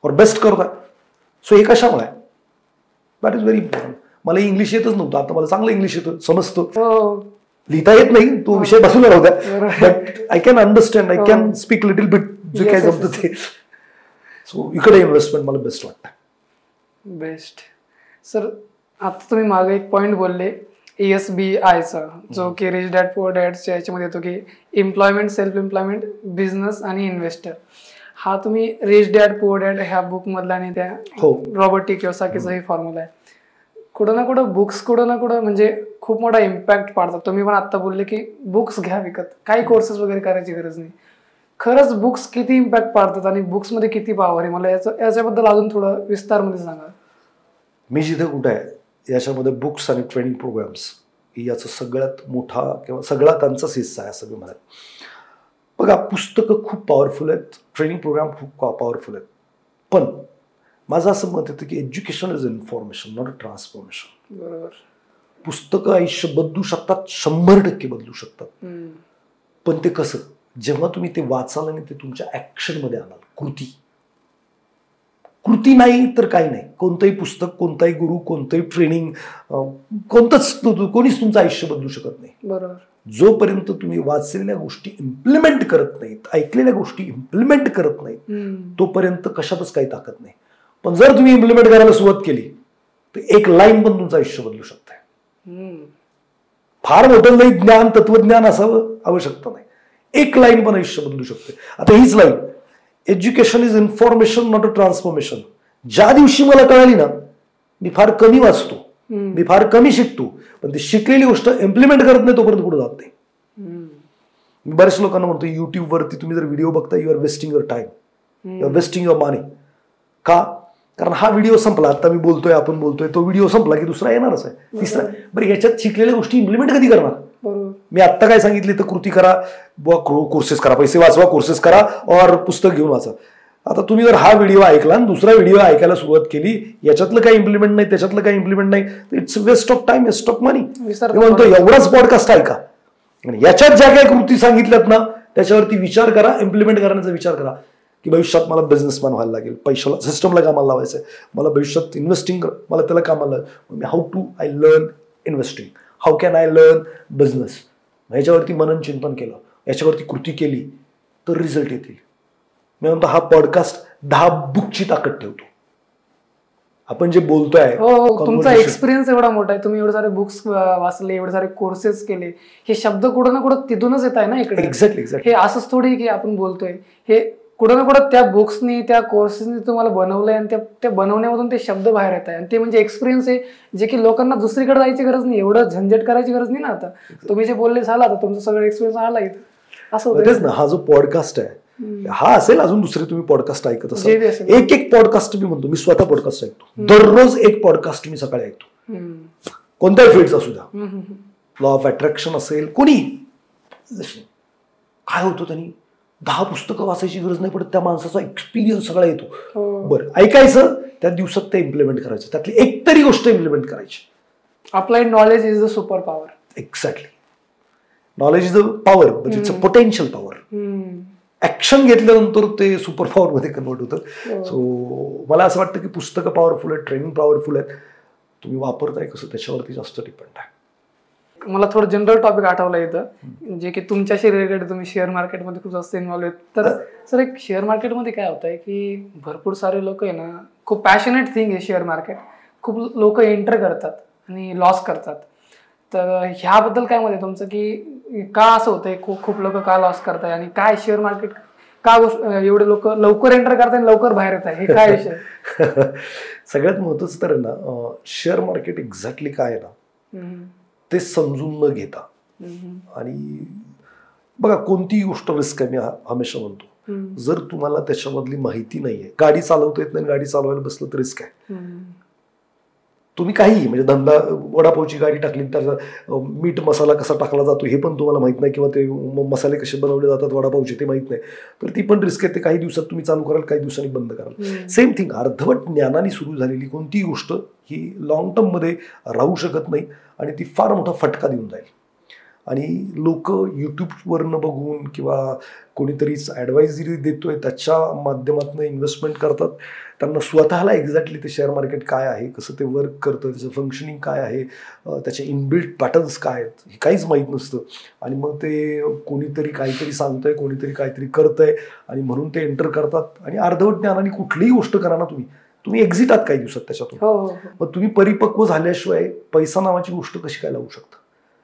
और बेस्ट करतोय. सो हे कशामुळे? That is very important. मला इंग्लिश येतच नव्हतं, आता मला चांगलं इंग्लिश येतं, समजतं. लिहिता येत नाही, तो विषय बसून राहू द्या, but I can understand, I can speak little bit, जे काय जमतं ते. सो इकडे इन्व्हेस्टमेंट मला बेस्ट वाटतं. बेस्ट. सर, आता तुम्ही मागे एक पॉइंट बोलले ESBIचा, जो की रिच डॅड पुअर डॅडच्या याच्यामध्ये येतो, की एम्प्लॉयमेंट, सेल्फ एम्प्लॉयमेंट, बिझनेस आणि इन्व्हेस्टर. हा तुम्ही रिच डॅड पुअर डॅड ह्या बुक मधला आणि त्या रॉबर्ट टी कियोसाकीचा ही फॉर्म्युला आहे. कुठं ना कुठं बुक्स, कुठं ना कुठं म्हणजे खूप मोठा इम्पॅक्ट पाडतात. तुम्ही पण आता बोलले की बुक्स घ्या विकत, काही कोर्सेस वगैरे करायची गरज नाही. खरंच बुक्स किती इम्पॅक्ट पाडतात आणि बुक्समध्ये किती पॉवर आहे, मला याच्याबद्दल अजून थोडं विस्तारमध्ये सांगा. मी जिथे कुठे आहे याच्यामध्ये बुक्स आणि ट्रेनिंग प्रोग्राम्स याचा सगळ्यात मोठा किंवा सगळा त्यांचाच हिस्सा आहे असं मी म्हणत. बघा, पुस्तकं खूप पॉवरफुल आहेत, ट्रेनिंग प्रोग्राम खूप पॉवरफुल आहेत, पण माझं असं मत येतं की education is information, not a transformation. बरोबर. पुस्तकं आयुष्य बदलू शकतात, 100% बदलू शकतात, पण ते कसं? जेव्हा तुम्ही ते वाचाल आणि ते तुमच्या ऍक्शनमध्ये आणाल. कृती नाही तर काही नाही. कोणतंही पुस्तक, कोणताही गुरु, कोणतंही ट्रेनिंग, कोणीच तुमचं आयुष्य बदलू शकत नाही. बरोबर. जोपर्यंत तुम्ही वाचलेल्या गोष्टी इम्प्लिमेंट करत नाहीत, ऐकलेल्या गोष्टी इम्प्लिमेंट करत नाहीत, तोपर्यंत कशातच काही ताकद नाही. पण जर तुम्ही इम्प्लिमेंट करायला सुरुवात केली तर एक लाईन पण तुमचं आयुष्य बदलू शकते. फार मोठं नाही ज्ञान, तत्वज्ञान असावं आवश्यकता नाही, एक लाईन पण आयुष्य बदलू शकते. आता हीच line, education is information, not a transformation. ज्या दिवशी मला कळाली ना, मी फार कमी वाचतो, मी फार कमी शिकतो, पण ती शिकलेली गोष्ट इम्प्लिमेंट करत नाही तोपर्यंत पुढे जात नाही. मी बऱ्याच लोकांना म्हणतो, युट्यूबवरती तुम्ही जर व्हिडिओ बघता, you are wasting your time, you are wasting your money. का? कारण हा व्हिडिओ संपला, आता मी बोलतोय, आपण बोलतोय, तो व्हिडिओ संपला की दुसरा येणारच आहे, तिसरा. बरं, याच्यात शिकलेल्या गोष्टी इम्प्लिमेंट कधी करणार? मी आत्ता काय सांगितले तर कृती करा, कोर्सेस करा, पैसे वाचवा, कोर्सेस करा, और पुस्तक घेऊन वाचा. आता तुम्ही जर हा व्हिडिओ ऐकला आणि दुसरा व्हिडिओ ऐकायला सुरुवात केली, याच्यातलं काही इम्प्लिमेंट नाही, त्याच्यातलं काही इम्प्लिमेंट नाही, it's waste of time, waste of money. म्हणतो एवढाच पॉडकास्ट ऐका, याच्यात ज्या काही कृती सांगितल्यात ना त्याच्यावरती विचार करा, इम्प्लिमेंट करण्याचा विचार करा की भविष्यात मला बिझनेसमॅन व्हायला लागेल, पैशाला, सिस्टमला कामाला लावायचं आहे, मला भविष्यात इन्व्हेस्टिंग, मला त्याला कामाला, how to I learn investing, how can I learn business. ह्याच्यावरती मनन चिंतन केलं, याच्यावरती कृती केली तर रिझल्ट येतील. मी म्हणतो हा पॉडकास्ट 10 बुकची ताकद ठेवतो. आपण जे बोलतोय, तुमचा एक्सपिरियन्स एवढा मोठा आहे, तुम्ही एवढे सारे बुक्स वाचले, एवढे सारे कोर्सेस केले, हे शब्द कुठं ना कुठं तिथूनच येत आहे ना इकडे. एक्झॅक्टली. हे असंच थोडी की आपण बोलतोय, हे कुठं ना कुठं त्या बुक्सनी, त्या कोर्सेसनी तुम्हाला बनवलंय आणि त्या बनवण्यामधून ते शब्द बाहेर येत आहे. आणि ते म्हणजे एक्सपिरियन्स आहे, जे की लोकांना दुसरीकडे जायची गरज नाही, एवढं झंझट करायची गरज नाही ना. आता तुम्ही जे बोलले झाला, आता तुमचं सगळं एक्सपिरियन्स आला इथं, असं होतं ना. हा जो पॉडकास्ट आहे, हा असेल अजून दुसरे तुम्ही पॉडकास्ट ऐकत असाल, एक पॉडकास्ट मी म्हणतो, मी स्वतः पॉडकास्ट ऐकतो, दररोज एक पॉडकास्ट मी सकाळी ऐकतो, कोणत्याही फील्डचा सुद्धा. लॉ ऑफ अट्रॅक्शन असेल, कोणी. काय होतं, त्यांनी 10 पुस्तकं वाचायची गरज नाही पडत, त्या माणसाचा एक्सपिरियन्स सगळा येतो. बरं, ऐकायचं, त्या दिवसात ते इम्प्लिमेंट करायचं, त्यातली एक तरी गोष्ट इम्प्लिमेंट करायची. Applied knowledge is the super power. Exactly. Knowledge is a power but it's a potential power. Action घेतल्यानंतर ते सुपर पॉवर मध्ये कन्वर्ट होतं. सो मला असं वाटतं की पुस्तकं पॉवरफुल आहेत, ट्रेनिंग पॉवरफुल आहेत, तुम्ही वापरताय कसं त्याच्यावरती जास्त डिपेंड आहे. मला थोडं जनरल टॉपिक आठवलं इथं, जे की तुमच्याशी रिलेटेड, तुम्ही शेअर मार्केटमध्ये खूप जास्त इन्व्हॉल्व आहेत. तर सर एक शेअर मार्केटमध्ये काय होत आहे की भरपूर सारे लोक आहे ना, खूप पॅशनेट थिंग आहे शेअर मार्केट. खूप लोक एंटर करतात आणि लॉस करतात. तर ह्याबद्दल काय मत आहे तुमचं की का असं होतंय, खूप लोक का लॉस करताय आणि काय शेअर मार्केट का एवढे लोक लवकर एंटर करताय आणि लवकर बाहेर येत आहे, हे काय विषय? सगळ्यात महत्वाचं तर ना, शेअर मार्केट एक्झॅक्टली काय आहे ना ते समजून न घेता. आणि बघा कोणतीही गोष्ट रिस्क आहे, मी हमेशा म्हणतो, जर तुम्हाला त्याच्यामधली माहिती नाहीये, गाडी चालवता येत नाही, गाडी चालवायला बसलं तर रिस्क आहे. तुम्ही काही म्हणजे धंदा, वडापावची गाडी टाकली, त्याचा मीठ मसाला कसा टाकला जातो हे पण तुम्हाला माहित नाही, किंवा ते मसाले कसे बनवले जातात वडापावचे ते माहित नाही, तर ती पण रिस्क आहे. ते काही दिवसात तुम्ही चालू कराल, काही दिवसांनी बंद कराल. सेम थिंग, अर्धवट ज्ञानाने सुरू झालेली कोणतीही गोष्ट ही लॉंग टर्म मध्ये राहू शकत नाही आणि ती फार मोठा फटका देऊन जाईल. आणि लोक युट्यूबवरनं बघून किंवा कोणीतरी ॲडवायझरी देतोय त्याच्या माध्यमातून इन्व्हेस्टमेंट करतात. त्यांना स्वतःला एक्झॅक्टली ते शेअर मार्केट काय आहे, कसं ते वर्क करतं, त्याचं फंक्शनिंग काय आहे, त्याचे इनबिल्ट पॅटर्न्स काय आहेत हे काहीच माहीत नसतं. आणि मग ते कोणीतरी काहीतरी सांगतंय, कोणीतरी काहीतरी करतंय आणि म्हणून ते एंटर करतात. आणि अर्धवट ज्ञानाने कुठलीही गोष्ट करा ना, तुम्ही एक्झिट आहात काही दिवसात त्याच्यातून. मग तुम्ही परिपक्व झाल्याशिवाय पैसा नावाची गोष्ट कशी काय लावू शकता?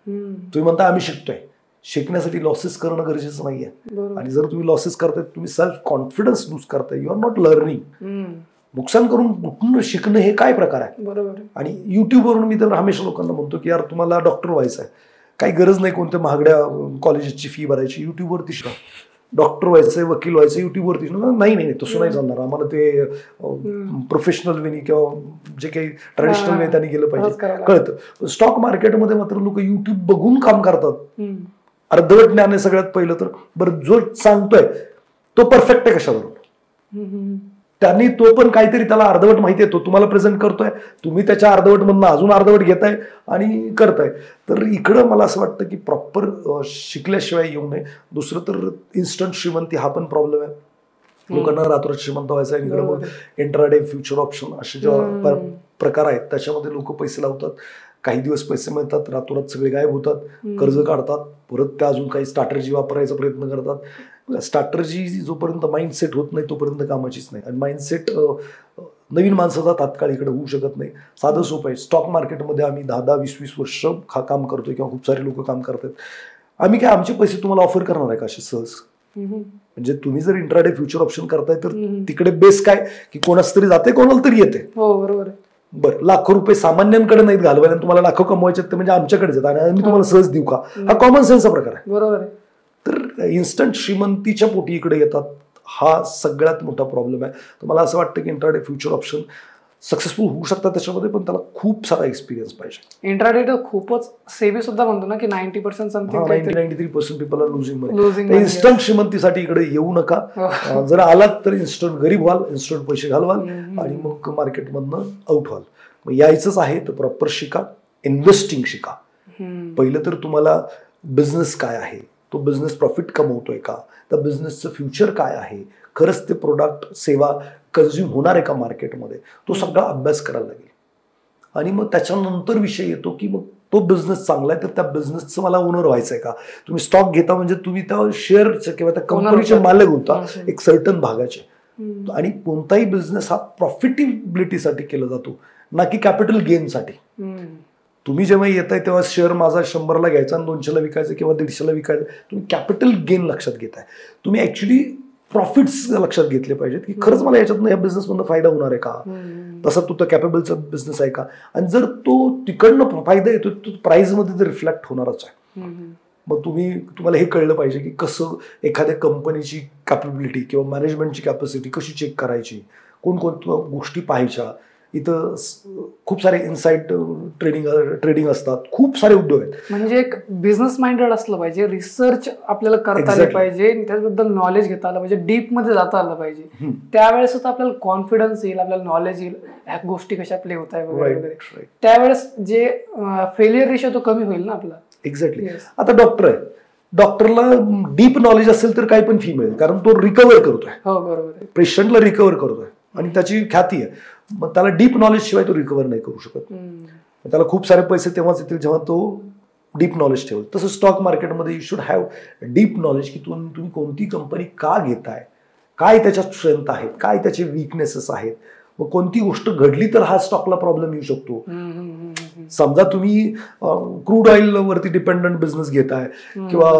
तुम्ही म्हणता आम्ही शिकतोय, शिकण्यासाठी लॉसेस करणं गरजेचं नाहीये. आणि जर तुम्ही लॉसेस करताय, तुम्ही सेल्फ कॉन्फिडन्स लूज करताय, यू आर नॉट लर्निंग. नुकसान करून कुठून शिकणं हे काय प्रकार आहे? बरोबर. आणि युट्यूबवरून मी तर हमेशा लोकांना म्हणतो की यार तुम्हाला डॉक्टर व्हायचं आहे, काही गरज नाही कोणत्या महागड्या कॉलेजेसची फी भरायची, युट्यूबवरती शिका. डॉक्टर व्हायचंय, वकील व्हायचं, युट्यूबवरती नाही तसं नाही चालणार, आम्हाला ते प्रोफेशनल वेनी किंवा जे काही ट्रॅडिशनल वे त्यांनी गेलं पाहिजे कळतं. स्टॉक मार्केटमध्ये मात्र लोक युट्यूब बघून काम करतात. अर्धवट ज्ञान आहे सगळ्यात पहिलं तर. बरं, जो सांगतोय तो परफेक्ट आहे कशावरून? त्यांनी तो पण काहीतरी त्याला अर्धवट माहिती आहे, तो तुम्हाला प्रेझेंट करतोय, तुम्ही त्याच्या अर्धवट मधनं अजून अर्धवट घेताय आणि करताय. तर इकडं मला असं वाटतं की प्रॉपर शिकल्याशिवाय येऊ नये. दुसरं तर इन्स्टंट श्रीमंती हा पण प्रॉब्लेम आहे. लोकांना रात्रोरात श्रीमंत व्हायचं आहे. इकडे मग इंट्राडे, फ्युचर ऑप्शन असे जेव्हा प्रकार आहेत त्याच्यामध्ये लोक पैसे लावतात, काही दिवस पैसे मिळतात, रातोरात सगळे गायब होतात, कर्ज काढतात, परत त्या अजून काही स्ट्रॅटर्जी वापरायचा प्रयत्न करतात. स्ट्रॅटर्जी जोपर्यंत माइंडसेट होत नाही तोपर्यंत कामाचीच नाही. आणि माइंडसेट नवीन माणसाचा तात्काळ इकडे होऊ शकत नाही. साधं सोपं आहे. स्टॉक मार्केटमध्ये आम्ही 10-10, 20-20 वर्ष काम करतोय किंवा खूप सारे लोक काम करतात. आम्ही काय आमचे पैसे तुम्हाला ऑफर करणार आहे का असे सहज? म्हणजे तुम्ही जर इंट्राडे फ्युचर ऑप्शन करताय तर तिकडे बेस काय की कोणाच तरी जाते, कोणाला तरी येते. बरोबर. बरं, लाखो रुपये सामान्यांकडे नाहीत घालवायला, तुम्हाला लाखो कमवायचे म्हणजे आमच्याकडेच येतात आणि आम्ही तुम्हाला सहज देऊ का? हा कॉमन सेन्सचा प्रकार आहे. बरोबर. तर इन्स्टंट श्रीमंतीच्या पोटी इकडे येतात, हा सगळ्यात मोठा प्रॉब्लेम आहे. तर मला असं वाटतं की इंट्राडे फ्युचर ऑप्शन सक्सेसफुल होऊ शकतात त्याच्यामध्ये, पण त्याला खूप सारा एक्सपिरियन्स पाहिजे. इंट्राडे खूपच सेव्ही सुद्धा म्हणतो ना की 90% something, 93% people are losing. Instant श्रीमंतीसाठी इकडे येऊ नका. जर आलात तर इन्स्टंट गरीब व्हाल, इन्स्टंट पैसे घालवाल आणि मग मार्केटमधनं आउट व्हाल. मग यायचंच आहे तर प्रॉपर शिका, इन्व्हेस्टिंग शिका. पहिलं तर तुम्हाला बिझनेस काय आहे, तो बिझनेस प्रॉफिट कमवतोय का, त्या बिझनेसचं फ्युचर काय आहे, खरंच ते प्रोडक्ट सेवा कन्झ्युम होणार आहे का मार्केटमध्ये, तो सगळा अभ्यास करायला लागेल. आणि मग त्याच्यानंतर विषय येतो की मग तो बिझनेस चांगला आहे तर त्या बिझनेसचं मला ओनर व्हायचं आहे का. तुम्ही स्टॉक घेता म्हणजे तुम्ही त्या शेअरचे किंवा त्या कंपनीचे मालक होता एक सर्टन भागाचे. आणि कोणताही बिझनेस हा प्रॉफिटेबिलिटीसाठी केला जातो, ना की कॅपिटल गेनसाठी. तुम्ही जेव्हा येताय तेव्हा शेअर माझा 100ला घ्यायचा आणि 200ला विकायचं किंवा 150ला विकायचं, तुम्ही कॅपिटल गेन लक्षात घेताय. तुम्ही ऍक्च्युली प्रॉफिट्स लक्षात घेतले पाहिजेत की खरंच मला याच्यातनं या बिझनेसमधनं फायदा होणार आहे का, तसा तो कॅपेबलचा बिझनेस आहे का. आणि जर तो तिकडनं फायदा येतो तो प्राइसमध्ये रिफ्लेक्ट होणारच आहे. मग तुम्हाला हे कळलं पाहिजे की कसं एखाद्या कंपनीची कॅपेबिलिटी किंवा मॅनेजमेंटची कॅपॅसिटी कशी चेक करायची, कोणकोणत्या गोष्टी पाहायच्या, इथं खूप सारे इनसाइट ट्रेडिंग असतात, खूप सारे उद्योग आहेत. म्हणजे एक बिझनेस माइंडेड असलं पाहिजे, रिसर्च आपल्याला करता आलं पाहिजे, त्याच्याबद्दल नॉलेज घेता आलं पाहिजे, डीप मध्ये जाता आलं पाहिजे. त्यावेळेस आपल्याला कॉन्फिडन्स येईल, आपल्याला नॉलेज येईल, ह्या गोष्टी कशा प्ले होत आहे वगैरे वगैरे. त्यावेळेस जे फेलियर रेशो तो कमी होईल ना आपला. एक्झॅक्टली. आता डॉक्टर आहे, डॉक्टरला डीप नॉलेज असेल तर काही पण फी मिळेल, कारण तो रिकव्हर करतोय. हो बरोबर, पेशंटला रिकव्हर करतोय आणि त्याची ख्याती आहे. मग त्याला डीप नॉलेज शिवाय तो रिकव्हर नाही करू शकत. त्याला खूप सारे पैसे तेव्हाच येतील जेव्हा तो डीप नॉलेज ठेवेल. तसं स्टॉक मार्केटमध्ये you should have deep knowledge, की तुम्ही कोणती कंपनी का घेताय, काय त्याच्यात स्ट्रेंथ आहेत, काय त्याचे विकनेसेस आहेत, मग कोणती गोष्ट घडली तर हा स्टॉकला प्रॉब्लेम येऊ शकतो. समजा तुम्ही क्रूड ऑइल वरती डिपेंडंट बिझनेस घेताय किंवा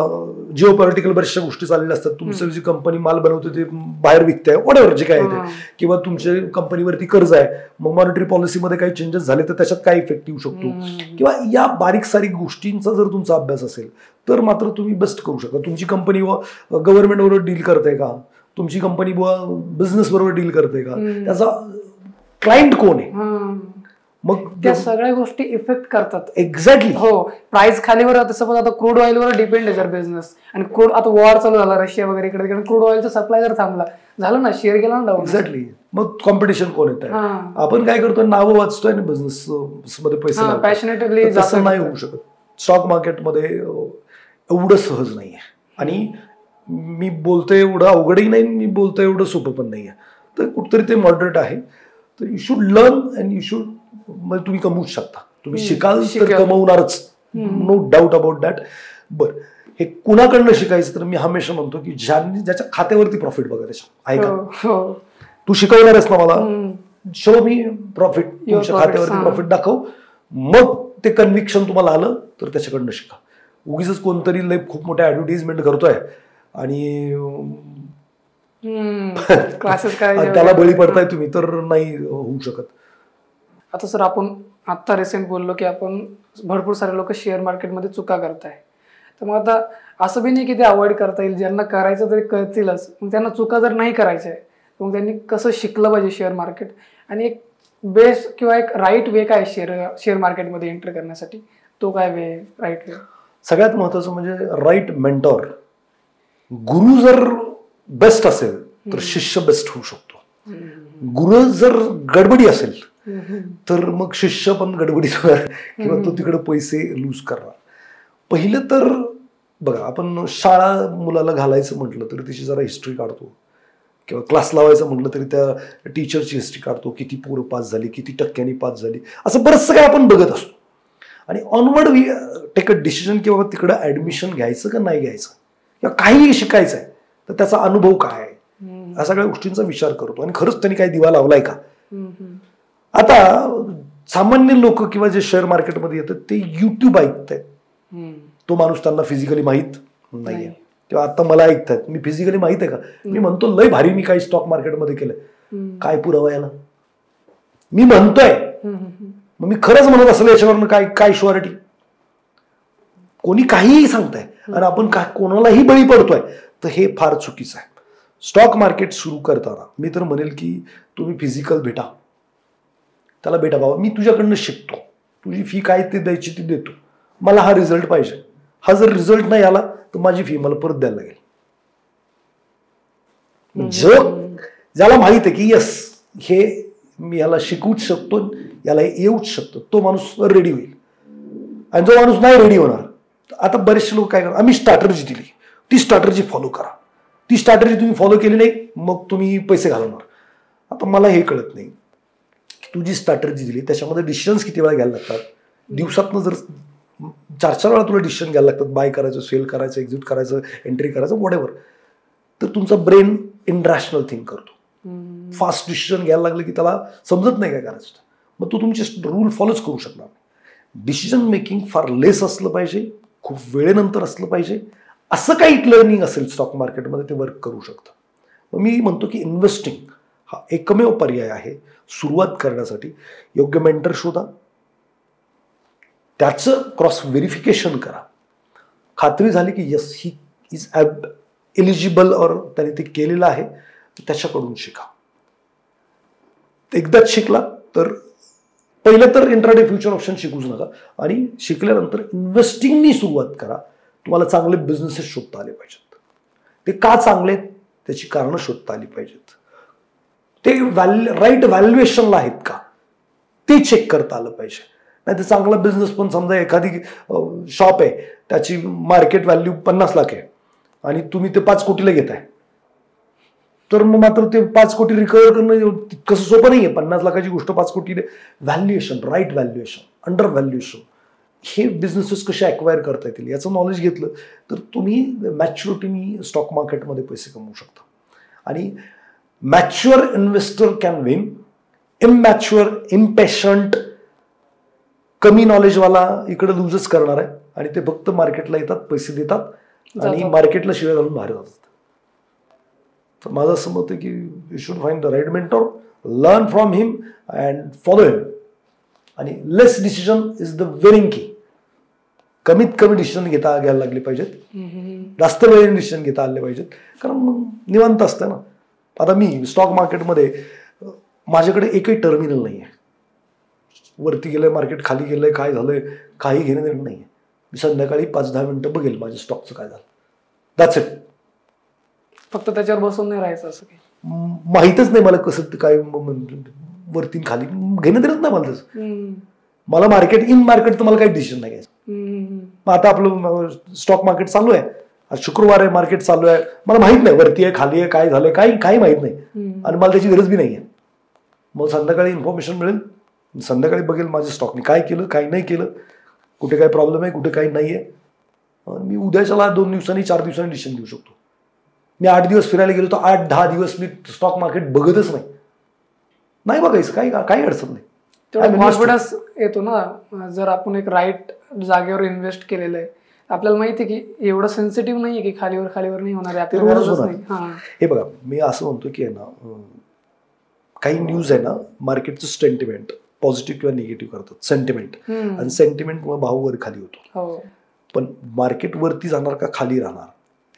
जिओ पॉलिटिकल बऱ्याचशा गोष्टी चाललेल्या असतात, तुमचं जी कंपनी माल बनवते ते बाहेर विकते, वॉटेव्हर जे काय आहे, किंवा तुमच्या कंपनीवरती कर्ज आहे, मग मॉनिटरी पॉलिसीमध्ये काही चेंजेस झाले तर त्याच्यात काय इफेक्ट येऊ शकतो, किंवा या बारीक सारीक गोष्टींचा जर तुमचा अभ्यास असेल तर मात्र तुम्ही बेस्ट करू शकता. तुमची कंपनी गव्हर्नमेंट बरोबर डील करते का, तुमची कंपनी बिझनेस बरोबर डील करते का, त्याचा क्लायंट कोण आहे, मग त्या सगळ्या गोष्टी इफेक्ट करतात. एक्झॅक्टली. हो, प्राइस खालीवर आता सपोज आता क्रूड ऑइलवर डिपेंड आहे जर बिझनेस, आणि क्रूड आता वॉर चालू झाला रशिया वगैरे इकडे तिकडे, क्रूड ऑइलचा सप्लाय जर थांबला झालं ना, शेअर गेला ना डाऊन. एक्झॅक्टली. मग कॉम्पिटिशन कोण येत आहे, आपण काय करतोय, नावं वाचतोय आणि बिझनेस मध्ये पैसे पॅशनेटली. तसं नाही होऊ शकत. स्टॉक मार्केटमध्ये एवढं सहज नाहीये, आणि मी बोलतोय एवढं अवघडही नाही, मी बोलतोय एवढं सोपं पण नाहीये. तर कुठतरी ते मॉडरेट आहे. तर you should learn and you should, म्हणजे तुम्ही कमवूच शकता, तुम्ही शिकाल तर कमवणारच, नो डाऊट अबाउट दॅट. बरं, हे कुणाकडनं शिकायचं, तर मी हमेशा म्हणतो की ज्याच्या खात्यावरती प्रॉफिट बघा त्याच्या आहे का. तू शिकवणारच ना मला, शो मी प्रॉफिट, तुमच्या खात्यावरती प्रॉफिट दाखव, मग ते कन्व्हिक्शन तुम्हाला आलं तर त्याच्याकडनं शिका. उगीच कोणतरी लय खूप मोठ्या ऍडव्हर्टाइजमेंट करतोय आणि क्लासेस त्याला बळी पडताय तुम्ही, तर नाही होऊ शकत. आता सर, आपण आता रिसेंट बोललो की आपण भरपूर सारे लोक शेअर मार्केटमध्ये चुका करताय, तर मग आता असं बी नाही की ते अवॉइड करता येईल, ज्यांना करायचं तरी कळतीलच. मग त्यांना चुका जर नाही करायच्या आहे, मग त्यांनी कसं शिकलं पाहिजे शेअर मार्केट, आणि एक बेस्ट किंवा एक राईट वे काय शेअर मार्केटमध्ये एंटर करण्यासाठी, तो काय वे, राईट वे? सगळ्यात महत्वाचं म्हणजे राईट मेंटॉर. गुरु जर बेस्ट असेल तर शिष्य बेस्ट होऊ शकतो. गुरु जर गडबडी असेल तर मग शिष्य पण गडबडीत होणार, किंवा तो तिकडे पैसे लूज करणार. पहिलं तर बघा, आपण शाळा मुलाला घालायचं म्हटलं तर तिची जरा हिस्ट्री काढतो, किंवा क्लास लावायचं म्हटलं तरी त्या टीचरची हिस्ट्री काढतो, किती पोरं पास झाली, किती टक्क्यांनी पास झाली, असं बरंचसं काय आपण बघत असतो. आणि onward we take a decision की बाबा तिकडं ऍडमिशन घ्यायचं का नाही घ्यायचं, किंवा काही शिकायचं आहे तर त्याचा अनुभव काय आहे, या सगळ्या गोष्टींचा विचार करतो. आणि खरंच त्यांनी काही दिवा लावलाय का. आता सामान्य लोक किंवा जे शेअर मार्केटमध्ये येतात ते युट्यूब ऐकतायत, तो माणूस त्यांना फिजिकली माहित नाहीये, किंवा आता मला ऐकतायत, मी फिजिकली माहित आहे का, मी म्हणतो लय भारी मी काही स्टॉक मार्केटमध्ये केलंय, काय पुरावा याला, मी म्हणतोय, मग मी खरंच म्हणत असेल याच्यावरनं काय शुअरिटी. कोणी काहीही सांगताय आणि आपण कोणालाही बळी पडतोय, तर हे फार चुकीचं आहे. स्टॉक मार्केट सुरू करताना मी तर म्हणेल की तुम्ही फिजिकल भेटा, त्याला भेटा, बाबा मी तुझ्याकडनं शिकतो, तुझी फी काय ते द्यायची ती देतो, मला हा रिझल्ट पाहिजे, हा जर रिझल्ट नाही आला तर माझी फी मला परत द्यायला लागेल. ज्याला माहित आहे की यस हे मी याला शिकवूच शकतो, याला येऊच शकतो, तो माणूस रेडी होईल. आणि जो माणूस नाही रेडी होणार, आता बरेचसे लोक काय करतात, आम्ही स्ट्रॅटर्जी दिली, ती स्ट्रॅटर्जी फॉलो करा, ती स्ट्रॅटर्जी तुम्ही फॉलो केली नाही मग तुम्ही पैसे घालवणार. आता मला हे कळत नाही, तू जी स्ट्रॅटर्जी दिली त्याच्यामध्ये डिसिजन्स किती वेळा घ्यायला लागतात, दिवसातनं जर 4-4 वेळा तुला डिसिजन घ्यायला लागतात, बाय करायचं, सेल करायचं, एक्झिट करायचं, एंट्री करायचं, व्हॉटएव्हर, तर तुमचा ब्रेन इनरॅशनल थिंक करतो. फास्ट डिसिजन घ्यायला लागलं की त्याला समजत नाही काय करायचं, मग तू तुमचे रूल फॉलोच करू शकणार. डिसिजन मेकिंग फार लेस असलं पाहिजे, खूप वेळेनंतर असलं पाहिजे, असं काही लर्निंग असेल स्टॉक मार्केटमध्ये ते वर्क करू शकतं. मग मी म्हणतो की इन्व्हेस्टिंग हा एकमेव पर्याय आहे सुरुवात करण्यासाठी. योग्य मेंटर शोधा, त्याचं क्रॉस व्हेरिफिकेशन करा, खात्री झाली की यस ही इज एलिजिबल और त्याने ते केलेलं आहे, त्याच्याकडून शिका. एकदाच शिकला तर पहिलं तर इंट्राडे फ्युचर ऑप्शन शिकूच नका, आणि शिकल्यानंतर इन्व्हेस्टिंगनी सुरुवात करा. तुम्हाला चांगले बिझनेसेस शोधता आले पाहिजेत. ते का चांगले त्याची कारणं शोधता आली पाहिजेत. ते राईट व्हॅल्युएशनला आहेत का ते चेक करता आलं पाहिजे. नाही तर चांगला बिझनेस पण समजा एखादी शॉप आहे त्याची मार्केट व्हॅल्यू 50 लाख आहे आणि तुम्ही ते 5 कोटीला घेताय, तर मग मात्र ते 5 कोटी रिकव्हर करणं कसं सोपं नाहीये. 50 लाखाची गोष्ट 5 कोटी. Valuation, right valuation, under valuation, हे बिझनेसेस कसे अक्वायर करता येतील याचं नॉलेज घेतलं तर तुम्ही मॅच्युरिटीनी स्टॉक मार्केटमध्ये पैसे कमवू शकता. आणि mature investor can win. Immature, impatient, कमी नॉलेजवाला इकडे लूजच करणार आहे आणि ते फक्त मार्केटला येतात, पैसे देतात आणि मार्केटला शिवाय घालून बाहेर जातात. तर माझं असं मत आहे की you should find the right mentor, learn from him and follow him. आणि less decision is the winning key. कमीत कमी डिसिजन घ्यायला लागले पाहिजेत, जास्त वेळेने डिसिजन घेता आले पाहिजेत, कारण मग निवांत असतं ना. आता मी स्टॉक मार्केटमध्ये माझ्याकडे एकही टर्मिनल नाही आहे. वरती गेलंय मार्केट, खाली गेलंय, काय झालंय काही घेणं देणं नाहीये. मी संध्याकाळी 5-10 मिनिटं बघेल माझ्या स्टॉकचं काय झालं, दॅट्स इट. फक्त त्याच्यावर बसून नाही राहायचं असं काही. माहितच नाही मला कसं काय वरती खाली घेणं देणंच नाही मला तसं. मला मार्केट इन मार्केट तर मला काही डिसिजन नाही घ्यायचं. मग आता आपलं स्टॉक मार्केट चालू आहे, आज शुक्रवार आहे, मार्केट चालू आहे, मला माहित नाही वरती आहे खाली आहे काय झालंय काही माहित नाही आणि मला त्याची गरज बी नाहीये. मग संध्याकाळी इन्फॉर्मेशन मिळेल, संध्याकाळी बघेल माझ्या स्टॉकने काय केलं काय नाही केलं, कुठे काय प्रॉब्लेम आहे कुठे काही नाहीये. मी उद्याच्याला 2 दिवसांनी 4 दिवसांनी डिसिजन देऊ शकतो. मी 8 दिवस फिरायला गेलो तर 8-10 दिवस मी स्टॉक मार्केट बघतच नाही बघायचं, काही अडचण नाही. कॉन्फिडन्स येतो ना जर आपण एक राईट जागेवर इन्व्हेस्ट केलेलं आहे. आपल्याला माहिती आहे की एवढं सेन्सिटिव्ह नाहीये की खालीवर नाही होणार आहे. हे बघा मी असं म्हणतो की आहे ना, काही न्यूज आहे ना मार्केटचं सेंटिमेंट पॉझिटिव्ह किंवा निगेटिव्ह करतात. सेंटिमेंट आणि सेंटिमेंटमुळे भाव वर खाली होतो. पण मार्केट वरती जाणार का खाली राहणार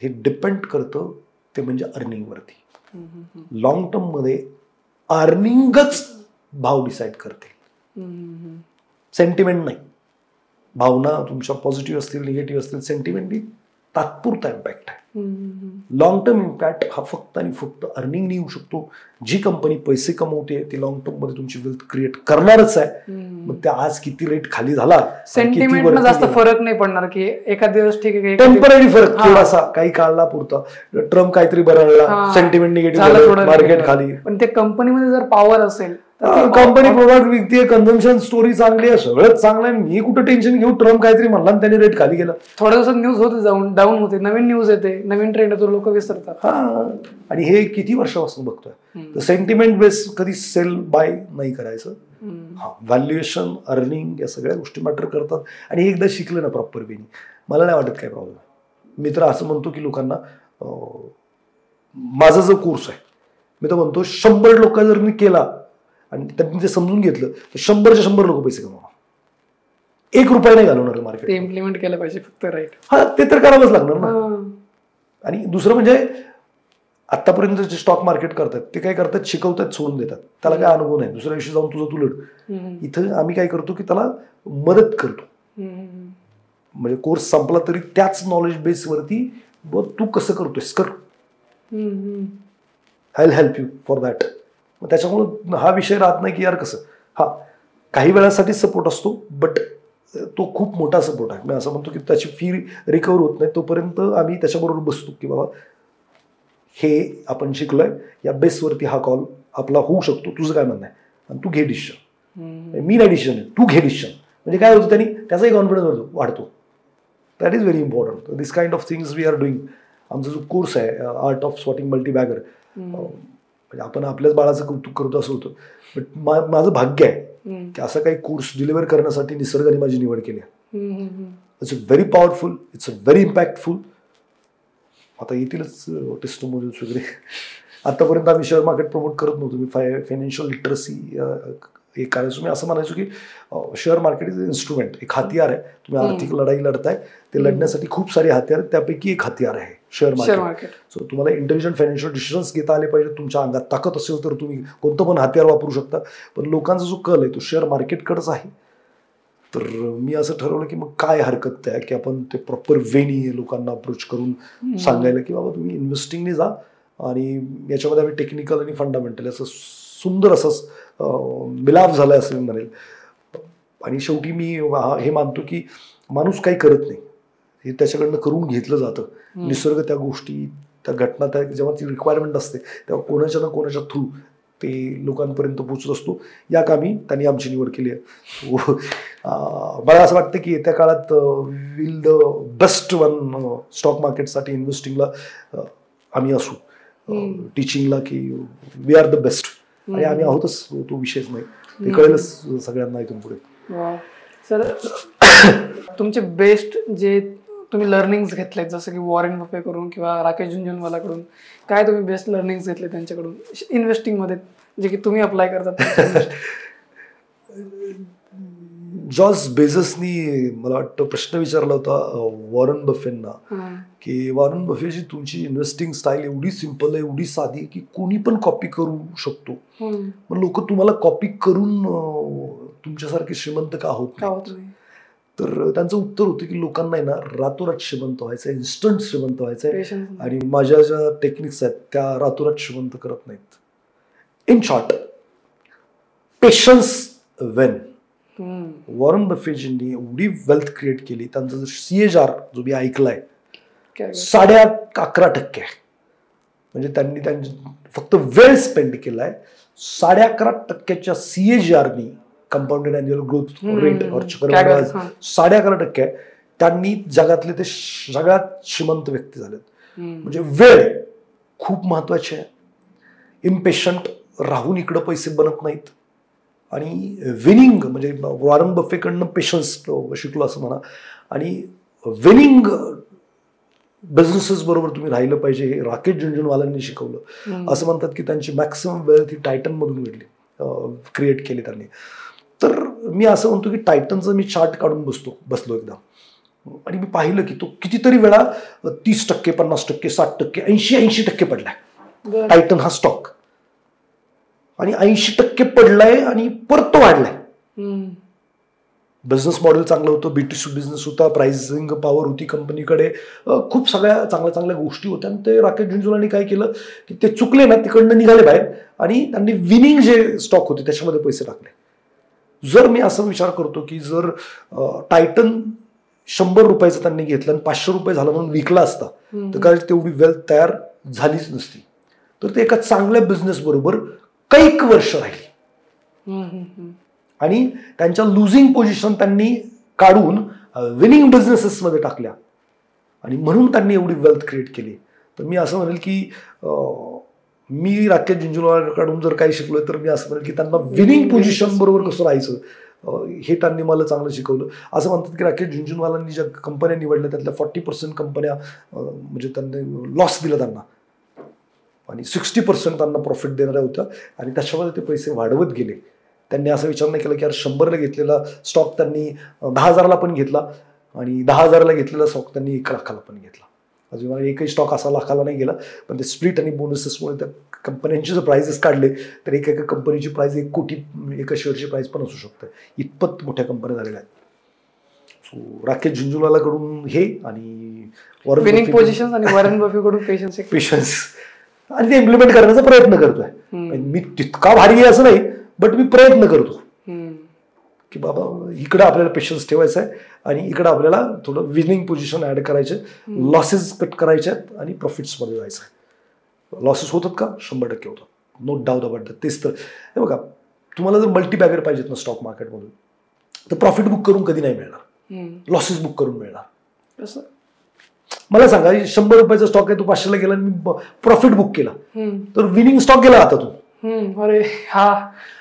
हे डिपेंड करतं ते म्हणजे अर्निंगवरती. लॉंग टर्म मध्ये अर्निंगच भाव डिसाईड करते, सेंटिमेंट नाही. भावना तुमच्या पॉझिटिव्ह असतील निगेटिव्ह असतील, सेंटिमेंटली तात्पुरता इम्पॅक्ट आहे. लॉंग टर्म इम्पॅक्ट हा फक्त आणि फक्त अर्निंग येऊ शकतो. जी कंपनी पैसे कमवते ती लॉंग टर्म मध्ये तुमची वेल्थ क्रिएट करणारच आहे. मग त्या आज किती रेट खाली झाला, सेंटिमेंट जास्त फरक नाही पडणार की एखाद दिवस ठीक आहे, टेम्पररी फरक थोडासा काही काळाला पुरता. ट्रम्प काहीतरी बरळला, सेंटिमेंट निगेटिव्ह, मार्केट खाली. पण ते कंपनीमध्ये जर पॉवर असेल, कंपनी प्रोडक्ट विकते, कन्झम्पन स्टोरी चांगली आहे, सगळंच चांगलं आहे, मी कुठं टेन्शन घेऊ. ट्रम्प काहीतरी म्हणला त्याने रेट खाली गेला. थोड्या दिवसात न्यूज होते डाऊन होते, नवीन न्यूज येते, नवीन ट्रेंड येतो, लोक विसरतात. आणि हे किती वर्षापासून बघतोय. तर सेंटिमेंट बेस कधी सेल बाय नाही करायचं. व्हॅल्युएशन, अर्निंग या सगळ्या गोष्टी मॅटर करतात. आणि एकदा शिकलं ना प्रॉपर वेनी, मला नाही वाटत काय प्रॉब्लेम. मी तर असं म्हणतो की लोकांना, माझा जो कोर्स आहे मी तर म्हणतो 100 लोक जर मी केला आणि त्यांनी ते समजून घेतलं तर 100च्या 100 लोक पैसे कमवणार. 1 रुपया नाही घालवणार मार्केट. ते इम्प्लिमेंट केलं पाहिजे फक्त. राईट. ते तर करावंच लागणार ना. आणि दुसरं म्हणजे आतापर्यंत जे स्टॉक मार्केट करतात ते काय करतात, शिकवतात, सोडून देतात. त्याला काय अनुभव नाही, दुसऱ्या दिवशी जाऊन तुझं तुलट. इथं आम्ही काय करतो की त्याला मदत करतो. म्हणजे कोर्स संपला तरी त्याच नॉलेज बेसवरती तू कसं करतोयस कर, I will help you for that. मग त्याच्यामुळे हा विषय राहत नाही की यार कसं. काही वेळासाठी सपोर्ट असतो बट तो खूप मोठा सपोर्ट आहे. मी असं म्हणतो की त्याची फी रिकव्हर होत नाही तोपर्यंत आम्ही त्याच्याबरोबर बसतो की बाबा हे आपण शिकलोय, या बेसवरती हा कॉल आपला होऊ शकतो, तुझं काय म्हणणं आहे आणि तू घे डिसिजन. मी नाही डिसिजन, तू घे डिसिजन. म्हणजे काय होतं त्यांनी त्याचाही कॉन्फिडन्स वाढतो. That is very important. This kind of things we are doing. आमचा जो कोर्स आहे आर्ट ऑफ स्वॉटिंग मल्टीबॅगर, म्हणजे आपण आपल्याच बाळाचं कौतुक करतो असं होतं. बट माझं भाग्य आहे की असं काही कोर्स डिलिव्हर करण्यासाठी निसर्गाने माझी निवड केली आहे. It's very powerful, it's very impactful. आता येतीलच टेस्टिमोनियल्स वगैरे. आतापर्यंत आम्ही शेअर मार्केट प्रमोट करत नव्हतो. मी फायनान्शियल लिटरसी एक करायचो. मी असं म्हणायचो की शेअर मार्केट इज इन्स्ट्रुमेंट, एक हतियार आहे. तुम्ही आर्थिक लढाई लढताय, ते लढण्यासाठी खूप सारे हतियार आहेत, त्यापैकी एक हतियार आहे शेअर मार्केट. सो तुम्हाला इंटेलिजंट फायनान्शियल डिसिजन्स घेता आले पाहिजे. तुमच्या अंगात ताकद असेल तर तुम्ही कोणतं पण हतियार वापरू शकता. पण लोकांचा जो कल आहे तो शेअर मार्केटकडेच आहे. तर मी असं ठरवलं की मग काय हरकत आहे की आपण ते प्रॉपर वेनी लोकांना अप्रोच करून सांगायला की बाबा तुम्ही इन्व्हेस्टिंगने जा, आणि याच्यामध्ये आम्ही टेक्निकल आणि फंडामेंटल असं सुंदर असंच मिलाप झालाय असं मी म्हणेल. आणि शेवटी मी हे मानतो की माणूस काही करत नाही, हे त्याच्याकडनं करून घेतलं जातं. निसर्ग त्या गोष्टी, त्या घटना, त्या जेव्हा ती रिक्वायरमेंट असते तेव्हा कोणाच्या ना कोणाच्या थ्रू ते लोकांपर्यंत पोहोचत असतो. या कामी त्यांनी आमची निवड केली आहे. मला असं वाटतं की येत्या काळात will the best one stock मार्केटसाठी इन्व्हेस्टिंगला आम्ही असू, टीचिंगला की वी आर द बेस्ट, आणि आम्ही आहोतच, तो विषयच नाही. ते कळेलच सगळ्यांना इथून पुढे. सर तुमचे बेस्ट जे तुम्ही लर्निंग्स घेतलेत, जसं की वॉरेन बफे कडून किंवा राकेश झुंझुनवालाकडून, काय तुम्ही बेस्ट लर्निंग्स घेतले त्यांच्याकडून इन्व्हेस्टिंग मध्ये, जे की तुम्ही अप्लाय करतात? जॉर्ज बेझसनी मला वाटतं प्रश्न विचारला होता वॉरेन बफेंना की वॉरेन बफेची तुमची इन्व्हेस्टिंग स्टाईल एवढी सिंपल आहे, एवढी साधी आहे की कोणी पण कॉपी करू शकतो, मग लोक तुम्हाला कॉपी करून तुमच्यासारखे श्रीमंत का होत नाही? तर त्यांचं उत्तर होतं की लोकांना आहे ना रातोरात श्रीमंत व्हायचं, इन्स्टंट श्रीमंत व्हायचंय, आणि माझ्या ज्या टेक्निक्स आहेत त्या रातोरात श्रीमंत करत नाहीत. In short, patience win. Warren बफेजींनी एवढी वेल्थ क्रिएट केली, त्यांचा जर CAGR जो मी ऐकलाय 11.5% आहे. म्हणजे त्यांनी फक्त वेळ स्पेंड केलाय 11.5% CAGR compounded annual growth rate 11.5% आहे. त्यांनी जगातले ते सगळ्यात श्रीमंत व्यक्ती झालेत. म्हणजे वेळ खूप महत्वाची आहे. इम्पेशंट राहून इकडं पैसे बनत नाहीत, आणि विनिंग म्हणजे वॉरेन बफेकडनं पेशन्स शिकलो असं म्हणा, आणि विनिंग बिझनेसेस बरोबर तुम्ही राहिलं पाहिजे हे राकेश झुंझुनवालांनी शिकवलं. असं म्हणतात की त्यांची मॅक्सिमम वेल्थ ही टायटन मधून क्रिएट केली त्यांनी. तर मी असं म्हणतो की टायटनचं मी चार्ट काढून बसलो एकदा, आणि मी पाहिलं की तो कितीतरी वेळा 30%, 50%, 60%, 80% पडलाय टायटन हा स्टॉक, आणि 80% पडलाय आणि परत तो वाढलाय. बिझनेस मॉडेल चांगलं होतं, B2C बिझनेस होता, प्राइसिंग पॉवर होती कंपनीकडे, खूप सगळ्या चांगल्या चांगल्या गोष्टी होत्या. आणि ते राकेश झुंझुनवालांनी काय केलं की ते चुकले ना, तिकडनं निघाले बाहेर, आणि त्यांनी विनिंग जे स्टॉक होते त्याच्यामध्ये पैसे टाकले. जर मी असा विचार करतो की जर टायटन 100 रुपयाचं त्यांनी घेतलं आणि 500 रुपये झालं म्हणून विकला असता तर काय तेवढी वेल्थ तयार झालीच नसती. तर ते एका चांगल्या बिझनेस बरोबर कैक वर्ष राहिली, आणि त्यांच्या लुझिंग पोझिशन त्यांनी काढून विनिंग बिझनेसेस मध्ये टाकल्या, आणि म्हणून त्यांनी एवढी वेल्थ क्रिएट केली. तर मी असं म्हणेल की मी राकेश झुंझुनवालांकडून जर काही शिकलोय तर मी असं म्हणेल की त्यांना विनिंग पोझिशन बरोबर कसं राहायचं हे त्यांनी मला चांगलं शिकवलं. असं म्हणतात की राकेश झुंझुनवालांनी ज्या कंपन्या निवडल्या त्यातल्या 40% कंपन्या म्हणजे त्यांनी लॉस दिला त्यांना, आणि 60% त्यांना प्रॉफिट देणाऱ्या होत्या, आणि त्याच्यामध्ये ते पैसे वाढवत गेले. त्यांनी असा विचार नाही केला की यार 100ला घेतलेला स्टॉक त्यांनी 10,000ला पण घेतला, आणि 10,000ला घेतलेला स्टॉक त्यांनी 1 लाखाला पण घेतला. अजून मला एकही स्टॉक असा लाखाला नाही गेला, पण ते स्प्लिट आणि बोनसेसमुळे त्या कंपन्यांचे जर प्राइजेस काढले तर एका कंपनीची प्राइस 1 कोटी एका शेअरची प्राइस पण असू शकते. इतपत मोठ्या कंपन्या झालेल्या आहेत. सो राकेश झुंझुनवालाकडून हे, आणि विनिंग पोझिशन, आणि वॉरेन बफेकडून पेशन्स, आणि ते इम्प्लिमेंट करण्याचा प्रयत्न करतोय. मी तितका भारी आहे असं नाही, बट मी प्रयत्न करतो की बाबा इकडं आपल्याला पेशन्स ठेवायचं आहे, आणि इकडं आपल्याला थोडं विनिंग पोझिशन ऍड करायचे, लॉसेस कट करायचे आहेत, आणि प्रॉफिट्स मध्ये जायचं आहे. लॉसेस होतात का? 100% होतात, नो डाऊट अबाउट दॅट. तेच तर हे बघा, तुम्हाला जर मल्टीबॅगर पाहिजेत ना स्टॉक मार्केटमधून, तर प्रॉफिट बुक करून कधी नाही मिळणार, लॉसेस बुक करून मिळणार. कसं मला सांगा, 100 रुपयाचा स्टॉक आहे, तो 500ला गेला, आणि मी प्रॉफिट बुक केला, तर विनिंग स्टॉक गेला हातातून, अरे हा,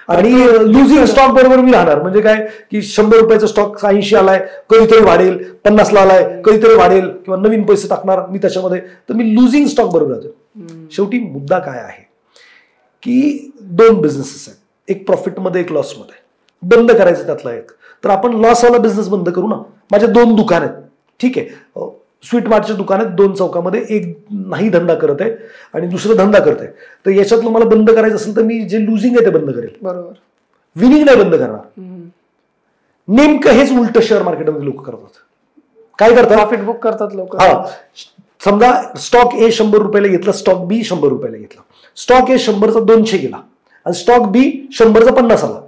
आणि लुझिंग स्टॉक बरोबर मी राहणार. म्हणजे काय की 100 रुपयाचा स्टॉक 80 आलाय, कधीतरी वाढेल, 50ला आलाय, कधीतरी वाढेल, किंवा नवीन पैसे टाकणार मी त्याच्यामध्ये, तर मी लुझिंग स्टॉक बरोबर राहतो. शेवटी मुद्दा काय आहे की 2 बिझनेसेस आहेत, एक प्रॉफिटमध्ये एक लॉसमध्ये, बंद करायचं त्यातला एक. तर आपण लॉसवाला बिझनेस बंद करू ना. माझे 2 दुकान आहेत, ठीक आहे, स्वीट मार्टचे दुकान आहेत 2 चौकामध्ये, एक नाही धंदा करत आहे आणि दुसरं धंदा करत आहे. तर याच्यातलं मला बंद करायचं असेल तर मी जे लुझिंग आहे ते बंद करेल, बरोबर, विनिंग नाही बंद करणार. नेमकं हेच उलट शेअर मार्केटमध्ये लोक करतात. काय करतात? प्रॉफिट बुक करतात लोक. हा, समजा स्टॉक ए 100 रुपयाला घेतला, स्टॉक बी 100 रुपयाला घेतला, स्टॉक ए 100चा 200 गेला आणि स्टॉक बी 100चा 50 आला.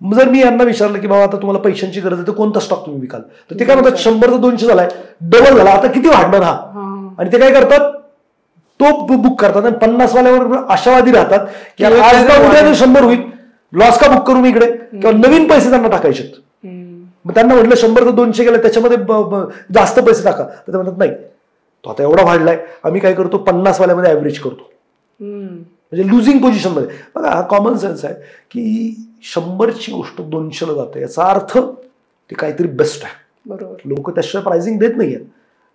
जर मी यांना विचारलं की बाबा आता तुम्हाला पैशांची गरज आहे तर कोणता स्टॉक तुम्ही विकाल, तर ते काय म्हणतात 100चा 200 झालाय, डबल झाला, आता किती वाढणार हा. आणि ते काय करतात, तो बुक करतात आणि 50 वाल्यावर आशावादी राहतात की आज उद्या 100 होईल, लॉस का बुक करू मी इकडे, किंवा नवीन पैसे त्यांना टाकायचे. मग त्यांना म्हटलं 100चा 200 गेला त्याच्यामध्ये जास्त पैसे टाका, तर ते म्हणतात नाही तो आता एवढा वाढलाय, आम्ही काय करतो 50 वाल्यामध्ये ऍव्हरेज करतो. म्हणजे लुझिंग पोझिशन मध्ये. बघा हा कॉमन सेन्स आहे की 100ची गोष्ट 200ला जाते याचा अर्थ ते काहीतरी बेस्ट आहे. बरोबर, लोक त्याशिवाय प्राइसिंग देत नाहीये.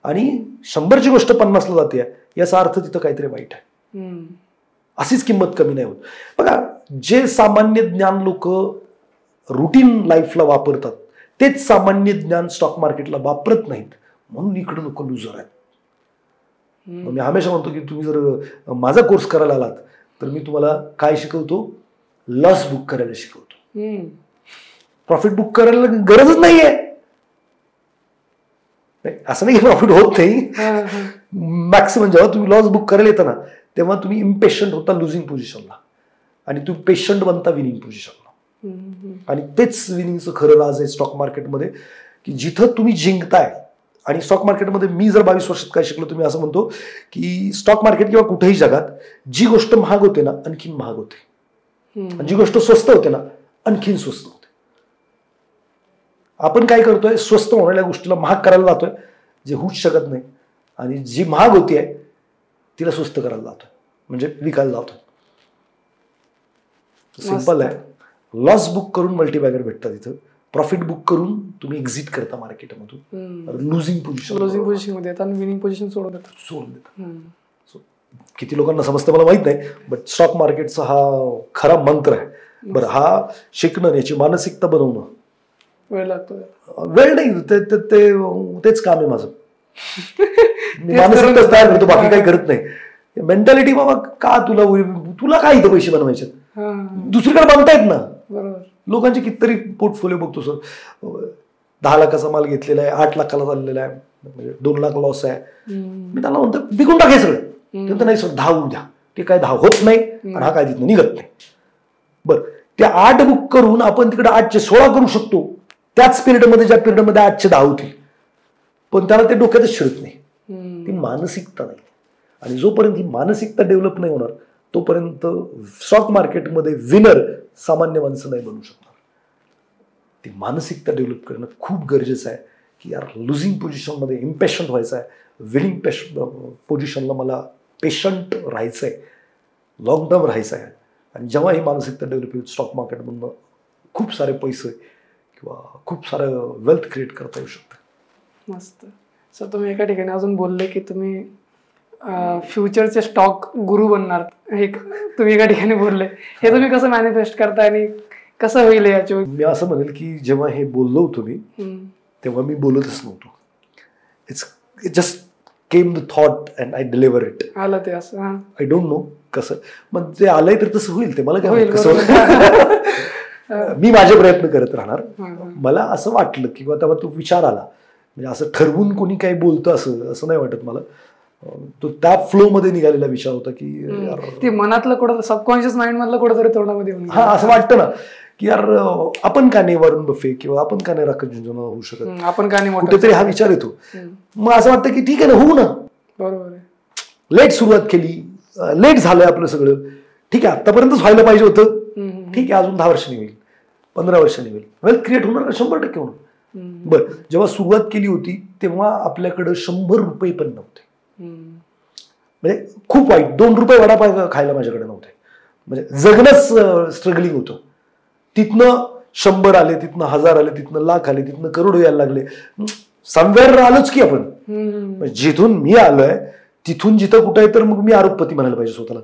आणि 100ची गोष्ट 50ला जाते याचा अर्थ तिथं काहीतरी वाईट आहे. अशीच किंमत कमी नाही होत. बघा जे सामान्य ज्ञान लोक रुटीन लाईफला वापरतात तेच सामान्य ज्ञान स्टॉक मार्केटला वापरत नाहीत, म्हणून इकडे लोक लुझर आहेत. मी हमेशा म्हणतो की तुम्ही जर माझा कोर्स करायला आलात तर मी तुम्हाला काय शिकवतो, लॉस बुक करायला शिकवतो. प्रॉफिट बुक करायला गरजच नाहीये. असं नाही प्रॉफिट होत नाही, मॅक्सिमम जेव्हा तुम्ही लॉस बुक करायला येता ना तेव्हा तुम्ही इम्पेशंट होता लुझिंग पोझिशनला आणि तुम्ही पेशंट बनता विनिंग पोझिशनला. आणि तेच विनिंगचं खरं राज आहे स्टॉक मार्केटमध्ये, की जिथं तुम्ही जिंकताय. आणि स्टॉक मार्केटमध्ये मी जर 22 वर्षात काय शिकलो, तुम्ही असं म्हणतो की स्टॉक मार्केट किंवा कुठेही जगात जी गोष्ट महाग होते ना आणखीन महाग होते, आणि जी गोष्ट स्वस्त होते ना आणखीन स्वस्त होते. आपण काय करतोय, स्वस्त होणाऱ्या गोष्टीला महाग करायला जातोय जे होऊच शकत नाही, आणि जी महाग होती आहे तिला स्वस्त करायला जातोय म्हणजे विकायला जातोय. सिंपल आहे. लॉस बुक करून मल्टीबॅगर भेटतात तिथं, प्रॉफिट बुक करून तुम्ही एक्झिट करता मार्केटमधून लुझिंग पोझिशन मध्ये आणि विनिंग पोझिशन सोडून देतात. किती लोकांना समजतं मला माहित नाही, बट स्टॉक मार्केटचा हा खरा मंत्र आहे. बरं, हा शिकणं, याची मानसिकता बनवणं वेळ लागतो. वेळ नाही, तेच काम आहे माझं. मी मानसिकताच तयार करतो, बाकी काही करत नाही. मेंटॅलिटी बाबा का तुला काय इथं पैसे बनवायचे, दुसरीकडे बनतायत ना. लोकांचे कितीतरी पोर्टफोलिओ बघतो सर, 10 लाखाचा माल घेतलेला आहे, 8 लाखाला चाललेला आहे, म्हणजे 2 लाख लॉस आहे. मी त्याला म्हणतो विकून टाकाय सगळं. नाही सर 10 होऊ द्या, ते काय 10 होत नाही आणि हा काय तिथं निघत नाही. बरं, ते 8 बुक करून आपण तिकडे 8चे 16 करू शकतो त्याच पिरियडमध्ये, ज्या पिरियडमध्ये 8चे 10 होतील. पण त्याला ते डोक्यातच शिरत नाही, ती मानसिकता नाही. आणि जोपर्यंत ही मानसिकता डेव्हलप नाही होणार तोपर्यंत स्टॉक मार्केटमध्ये विनर सामान्य माणसं नाही बनू शकणार. ती मानसिकता डेव्हलप करणं खूप गरजेचं आहे की यार लुझिंग पोझिशनमध्ये इम्पेशंट व्हायचं आहे, विनिंग पोझिशनला मला पेशंट राहायचं आहे, लॉंग टर्म राहायचं आहे. आणि जेव्हा ही मानसिकता डेव्हलप होईल स्टॉक मार्केटमधनं खूप सारे पैसे किंवा खूप सारं वेल्थ क्रिएट करता येऊ शकतं. मस्त सर. तुम्ही एका ठिकाणी अजून बोलले की तुम्ही फ्युचरचे स्टॉक गुरु बनणार, हे तुम्ही एका ठिकाणी बोलले. हे तुम्ही कसं मॅनिफेस्ट करताय आणि कसं होईल याची? मी असं म्हणेल की जेव्हा हे बोललो होतो मी तेव्हा मी बोलतच नव्हतो. It just came the thought and I deliver it. आलं ते असं, आय डोंट नो कसं, मग ते आलंय तर तसं होईल. ते मला काय कसं मी माझे प्रयत्न करत राहणार. मला असं वाटलं की तेव्हा तो विचार आला, म्हणजे असं ठरवून कोणी काही बोलतं असं नाही वाटत मला. तो त्या फ्लो मध्ये निघालेला विचार होता की ते मनातलं कुठं सबकॉन्शियस माइंड मधलं कुठंतरी तोंडामध्ये हा असं वाटतं ना की यार आपण का नाही वरुण बफे किंवा आपण का नाही राकेश झुंझुनवाला होऊ शकत, आपण का नाही, कुठेतरी हा विचार येतो. मग असं वाटतं की ठीक आहे ना, होऊ ना. बरोबर आहे. लेट सुरुवात केली, लेट झालंय आपलं सगळं, ठीक आहे आतापर्यंतच व्हायला पाहिजे होतं, ठीक आहे अजून 10 वर्षांनी होईल, 15 वर्षांनी होईल, वेल्थ क्रिएट होणार 100% होणार. बरं, जेव्हा सुरुवात केली होती तेव्हा आपल्याकडं 100 रुपये पण नव्हते. म्हणजे खूप वाईट, 2 रुपये वडापाव खायला माझ्याकडे नव्हते. म्हणजे जगणंच स्ट्रगलिंग होतं. तिथनं 100 आले, तिथनं 1000 आले, तिथनं लाख आले, तिथनं करोड यायला लागले. समवेअर आलोच की आपण. जिथून मी आलोय तिथून जिथं कुठं आहे तर मग मी आरोपपती म्हणायला पाहिजे स्वतःला.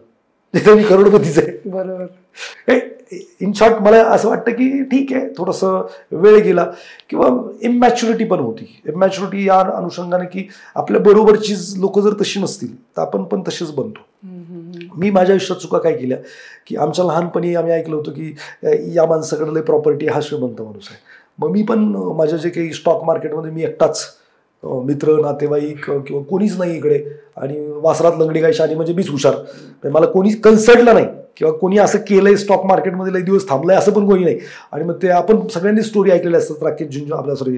जिथे मी करोडपतीच आहे. बरोबर. इन शॉर्ट मला असं वाटतं की ठीक आहे, थोडंसं वेळ गेला किंवा इमॅच्युरिटी पण होती. इमॅच्युरिटी या अनुषंगाने की आपल्या बरोबरची लोक जर तशी नसतील तर आपण पण तसेच बनतो. मी माझ्या आयुष्यात चुका काय केल्या की आमच्या लहानपणी आम्ही ऐकलं होतं की या माणसाकडे लय प्रॉपर्टी, हा श्रीमंत माणूस आहे. मग मी पण माझ्या जे काही स्टॉक मार्केटमध्ये मी एकटाच, मित्र नातेवाईक किंवा कोणीच नाही इकडे, आणि वासरात लंगडी काय शानी म्हणजे मीच हुशार, मला कोणी कन्सल्टला नाही किंवा कोणी असं केलंय स्टॉक मार्केटमध्ये लई दिवस थांबलंय असं पण कोणी नाही. आणि मग ते आपण सगळ्यांनी स्टोरी ऐकलेल्या असतात, राकेश झुंझुनवाला, आपल्या सॉरी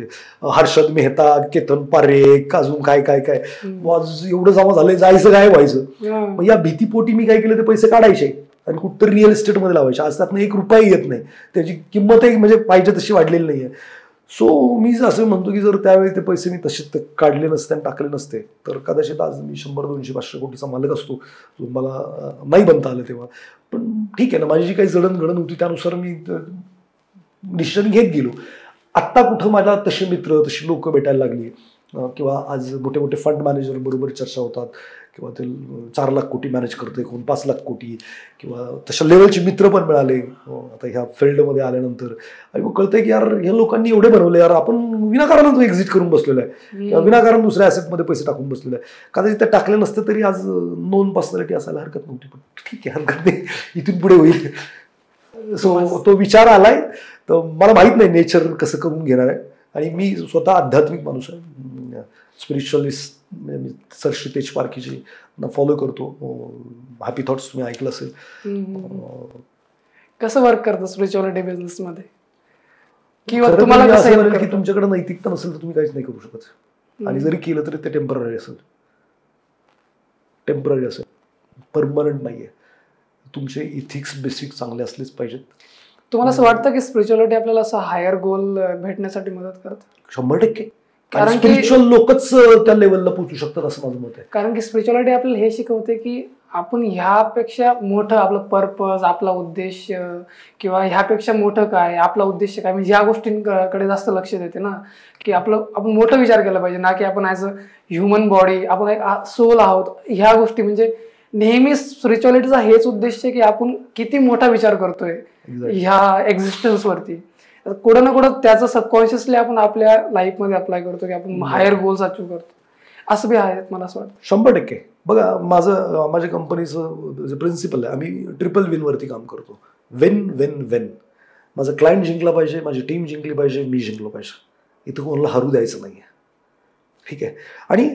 हर्षद मेहता, केतन पारेख, अजून काय काय काय एवढं जमा झालंय, जायचं काय व्हायचं. मग या भीतीपोटी मी काय केलं, ते पैसे काढायचे आणि कुठतरी रिअल इस्टेटमध्ये लावायचे. आज त्यातनं ₹1 येत नाही, त्याची किंमतही म्हणजे पाहिजे तशी वाढलेली नाहीये. सो मी असं म्हणतो की जर त्यावेळी ते पैसे मी तसे काढले नसते आणि टाकले नसते तर कदाचित आज मी 100, 200, 500 कोटीचा मालक असतो, जो मला नाही बनता आलं तेव्हा. पण ठीक आहे ना, माझी जी काही जडणघडण होती त्यानुसार मी डिसिजन घेत गेलो. आत्ता कुठं मला तसे मित्र, तशी लोक भेटायला लागली किंवा आज मोठे मोठे फंड मॅनेजर बरोबर चर्चा होतात किंवा ते 4 लाख कोटी मॅनेज करते, कोण 5 लाख कोटी, किंवा तशा लेवलचे मित्र पण मिळाले आता ह्या फील्डमध्ये आल्यानंतर. आणि मग कळतंय की यार ह्या लोकांनी एवढे बनवले, यार आपण विनाकारण एक्झिट करून बसलेलो आहे किंवा विनाकारण दुसऱ्या ॲसेटमध्ये पैसे टाकून बसलेलो आहे. कदाचित ते टाकले नसते तरी आज नोन पर्सनॅलिटी असायला हरकत नव्हती. पण ठीक आहे, हरकत नाही, इथून पुढे होईल. सो तो विचार आलाय. तर मला माहित नाही नेचर कसं करून घेणार आहे. आणि मी स्वतः आध्यात्मिक माणूस आहे, स्पिरिच्युअलिस्ट, मी सर तेज पारखीची फॉलो करतो. हॅपी थॉट्स तुम्ही ऐकलं असेल. कसं वर्क करतं स्पिरिच्युअलिटी बिझनेसमध्ये, किंवा तुम्हाला कसं म्हणेल की तुमच्याकडे नैतिकता नसेल तर तुम्ही काहीच नाही करू शकत. आणि जरी केलं तरी ते टेम्पररी असेल, परमनंट नाहीये. तुमचे इथिक्स बेसिक चांगले असलेच पाहिजेत. तुम्हाला असं वाटतं की स्पिरिच्युअलिटी आपल्याला असं हायर गोल भेटण्यासाठी मदत करते? 100%. कारण स्पिरिच्युअल लोकच त्या लेवलला पोहोचू शकतात असं माझं मत आहे. कारण की स्पिरिच्युअलिटी आपल्याला हे शिकवते की आपण ह्यापेक्षा मोठं आपलं पर्पज, आपला उद्देश, किंवा ह्यापेक्षा मोठं काय, आपला उद्देश काय, म्हणजे ह्या गोष्टींकडे जास्त लक्ष देते ना, की आपण मोठा विचार केला पाहिजे ना, की आपण ॲज अ ह्युमन बॉडी, आपण एक सोल आहोत. ह्या गोष्टी म्हणजे नेहमी स्पिरिच्युअलिटीचा हेच उद्देश आहे की आपण किती मोठा विचार करतोय ह्या एक्झिस्टन्सवरती. कुठं ना कुठं त्याचं सबकॉन्शियसली आपण आपल्या लाईफमध्ये अप्लाय करतो की आपण हायर गोल्स अचीव्ह करतो. असं बी आहेत मला असं वाटतं. 100%. बघा, माझ्या कंपनीचं जे प्रिन्सिपल आहे, आम्ही ट्रिपल विनवरती काम करतो. Win win win. माझं क्लायंट जिंकला पाहिजे, माझी टीम जिंकली पाहिजे, मी जिंकलो पाहिजे. इथं कोणाला हरू द्यायचं नाही आहे. ठीक आहे. आणि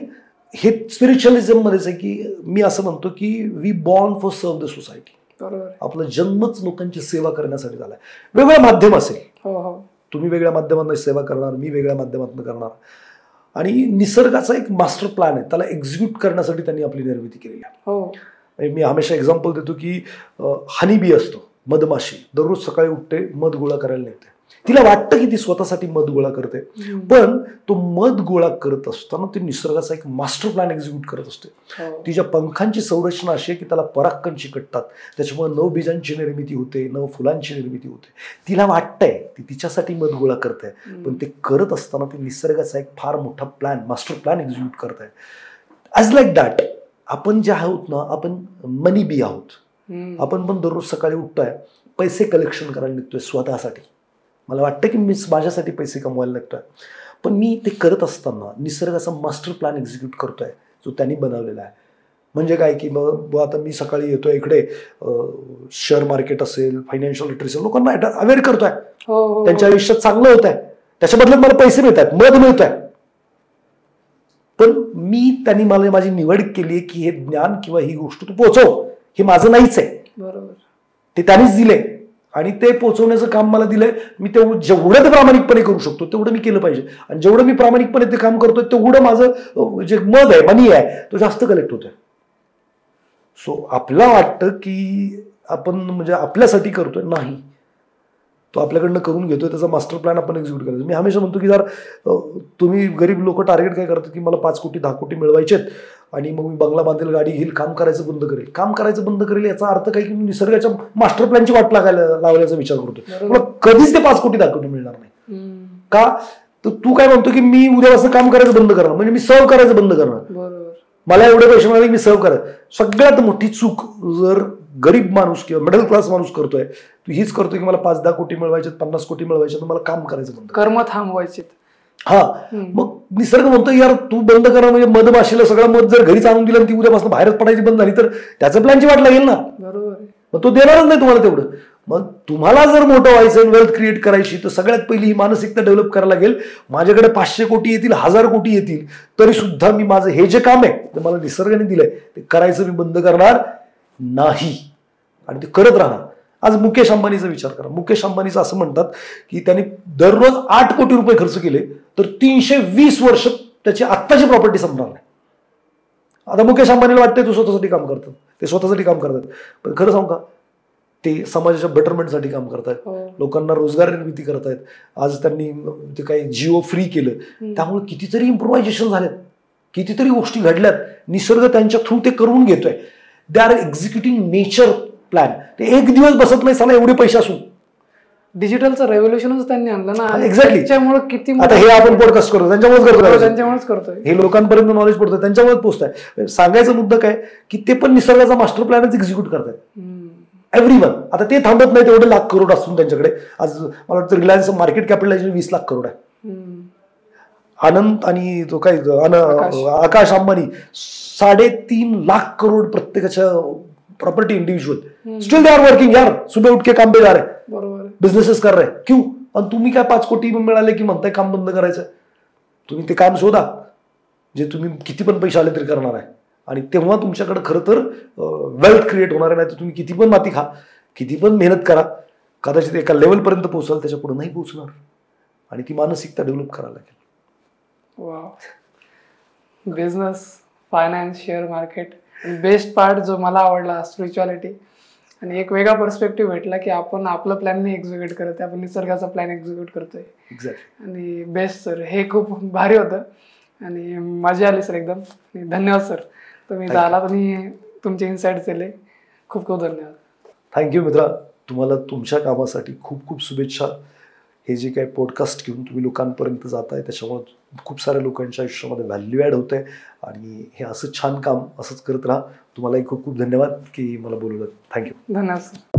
हे स्पिरिच्युअलिझममध्येच आहे की मी असं म्हणतो की we born for serve the society. बरोबर. आपला जन्मच लोकांची सेवा करण्यासाठी झालाय. वेगळं माध्यम असेल, तुम्ही वेगळ्या माध्यमातून सेवा करणार, मी वेगळ्या माध्यमातून करणार. आणि निसर्गाचा एक मास्टर प्लॅन आहे, त्याला एक्झिक्यूट करण्यासाठी त्यांनी आपली निर्मिती केलेली आहे. मी हमेशा एक्झाम्पल देतो की हनी बी असतो, मधमाशी, दररोज सकाळी उठते, मध गोळा करायला निघते. तिला वाटतं की ती स्वतःसाठी मध गोळा करते, पण तो मध गोळा करत असताना ती निसर्गाचा एक मास्टर प्लॅन एक्झिक्यूट करत असते. तिच्या पंखांची संरचना अशी आहे की त्याला परागकण चिकटतात, त्याच्यामुळे नव बीजांची निर्मिती होते, नव फुलांची निर्मिती होते. तिला वाटतंय ती तिच्यासाठी मध गोळा करते, पण ते करत असताना ती निसर्गाचा एक फार मोठा प्लॅन, मास्टर प्लॅन एक्झिक्यूट करत आहे. ॲज लाईक दॅट आपण जे आहोत ना, आपण मनी बी आहोत. आपण पण दररोज सकाळी उठतोय, पैसे कलेक्शन करायला निघतोय स्वतःसाठी. मला वाटतं की मी माझ्यासाठी पैसे कमवायला लागतोय, पण मी ते करत असताना निसर्गाचा मास्टर प्लॅन एक्झिक्यूट करतोय जो त्यांनी बनवलेला आहे. म्हणजे काय की मग आता मी सकाळी येतोय इकडे, शेअर मार्केट असेल, फायनान्शियल लिटरसी, लोकांना अवेअर करतोय, त्यांच्या आयुष्यात चांगलं होत आहे, त्याच्या बदल्यात मला पैसे मिळत आहेत, मध मिळत आहे. पण त्यांनी मला माझी निवड केली आहे की हे ज्ञान किंवा ही गोष्ट तू पोहोचव, हे माझं नाहीच आहे. बरोबर. ते त्यांनीच दिले आणि ते पोहोचवण्याचं काम मला दिलंय. मी जेवढं ते प्रामाणिकपणे करू शकतो तेवढं मी केलं पाहिजे. आणि जेवढं मी प्रामाणिकपणे ते काम करतोय तेवढं माझं जे मध आहे, मनी आहे, तो जास्त कलेक्ट होतोय. सो आपल्याला वाटतं की आपण म्हणजे आपल्यासाठी करतोय, नाही, तो आपल्याकडनं करून घेतोय, त्याचा मास्टर प्लॅन आपण एक्झिक्यूट करायचा. मी हमेशा म्हणतो की जर तुम्ही गरीब लोक टार्गेट काय करतात की मला 5 कोटी 10 कोटी मिळवायचेत आणि मग मी बंगला बांधेल, गाडी घेईल, काम करायचं बंद करेल. काम करायचं बंद करेल याचा अर्थ काय की मी निसर्गाच्या मास्टर प्लॅनची वाट लावण्याचा विचार करतोय. मला कधीच ते 5 कोटी 10 कोटी मिळणार नाही. का तर तू काय म्हणतो की मी उद्यापासून काम करायचं बंद करणार, म्हणजे मी सर्व करायचं बंद करणार. मला एवढे पैसे मिळाले मी सर्व करायचं. सगळ्यात मोठी चूक जर गरीब माणूस किंवा मिडल क्लास माणूस करतोय, तू हीच करतोय की मला 5-10 कोटी मिळवायचे, 50 कोटी मिळवायचे, तर मला काम करायचं म्हणतो, कर्म थांबवायचे. हा. मग निसर्ग म्हणतो यार तू बंद करा, म्हणजे मधमाशीला सगळं मध जर घरीच आणून दिलं आणि ती उद्यापासून बाहेरच पडायची बंद झाली तर त्याचं प्लॅनची वाट लागेल ना. बरोबर. मग तो देणारच नाही तुम्हाला तेवढं. मग तुम्हाला जर मोठं व्हायचं, वेल्थ क्रिएट करायची, तर सगळ्यात पहिली ही मानसिकता डेव्हलप करायला लागेल. माझ्याकडे 500 कोटी येतील, 1000 कोटी येतील, तरी सुद्धा मी माझं हे जे काम आहे ते मला निसर्गाने दिलंय ते करायचं मी बंद करणार नाही आणि ते करत राहणार. आज मुकेश अंबानीचा विचार करा. मुकेश अंबानीचं असं म्हणतात की त्यांनी दररोज 8 कोटी रुपये खर्च केले तर 320 वर्ष त्याची आत्ताची प्रॉपर्टी संपणार नाही. आता मुकेश अंबानीला वाटतंय तू स्वतःसाठी काम करतात, ते स्वतःसाठी काम करतात, पण खरं सांगू का, ते समाजाच्या बेटरमेंटसाठी काम करतायत, लोकांना रोजगार निर्मिती करतायत. आज त्यांनी ते काही जिओ फ्री केलं, त्यामुळे कितीतरी इम्प्रोव्हायझेशन झालेत, कितीतरी गोष्टी घडल्यात. निसर्ग त्यांच्या थ्रू ते करून घेतोय. They are executing nature plan. ते एक दिवस बसत नाही साला एवढे पैसे असून. डिजिटलचं रेव्होल्युशनच त्यांनी आणलं ना. एक्झॅक्टली. त्याच्यामुळे किती आता हे आपण पॉडकास्ट करतो त्यांच्यामुळेच करतोय, हे लोकांपर्यंत नॉलेज पडतोय, त्यांच्यामुळेच पोहोचतंय. सांगायचा मुद्दा काय की ते पण निसर्गाचा मास्टर प्लॅनच एक्झिक्यूट करतायत एव्हरीवन. आता ते थांबत नाही, तेवढे लाख करोड असून त्यांच्याकडे. आज मला वाटतं Reliance market capitalisation 20 lakh crore आहे. आनंद आणि तो काय आकाश अंबानी 3.5 लाख करोड प्रत्येकाच्या property individual. Still they are working यार, सुबह उठ के काम पे जा रहे, बरोबर, बिझनेसेस कर रहे. क्यों? आणि तुम्ही काय 5 कोटी मिळाले की म्हणताय काम बंद करायचं. तुम्ही ते काम शोधा जे तुम्ही किती पण पैसे आले तरी करणार आहे, आणि तेव्हा तुमच्याकडे खरं तर वेल्थ क्रिएट होणार आहे. नाही तर तुम्ही किती पण माती खा, किती पण मेहनत करा, कदाचित एका लेवलपर्यंत पोहोचाल, त्याच्या पुढे नाही पोहोचणार. आणि ती मानसिकता डेव्हलप करायला लागेल. Wow. Business, finance, share market, best part जो मला आवडला स्पिरिच्युअलिटी, आणि एक वेगळा पर्स्पेक्टिव्ह भेटला की आपण आपलं प्लॅन नाही एक्झिक्यूट करतोय, आपण निसर्गाचा प्लॅन एक्झिक्यूट करतोय. आणि बेस्ट सर, हे खूप भारी होतं आणि मजा आली सर एकदम. धन्यवाद सर, तुम्ही आलात आणि तुमचे इन्साइट्स दिले. खूप खूप धन्यवाद. थँक्यू मित्रा. तुम्हाला तुमच्या कामासाठी खूप खूप शुभेच्छा. हे जे काही पॉडकास्ट घेऊन तुम्ही लोकांपर्यंत जात आहे त्याच्यामुळे खूप साऱ्या लोकांच्या आयुष्यामध्ये व्हॅल्यू ॲड होत आहे, आणि हे असं छान काम असंच करत राहा. तुम्हालाही खूप खूप धन्यवाद की मला बोलवलं. थँक्यू. धन्यवाद सर.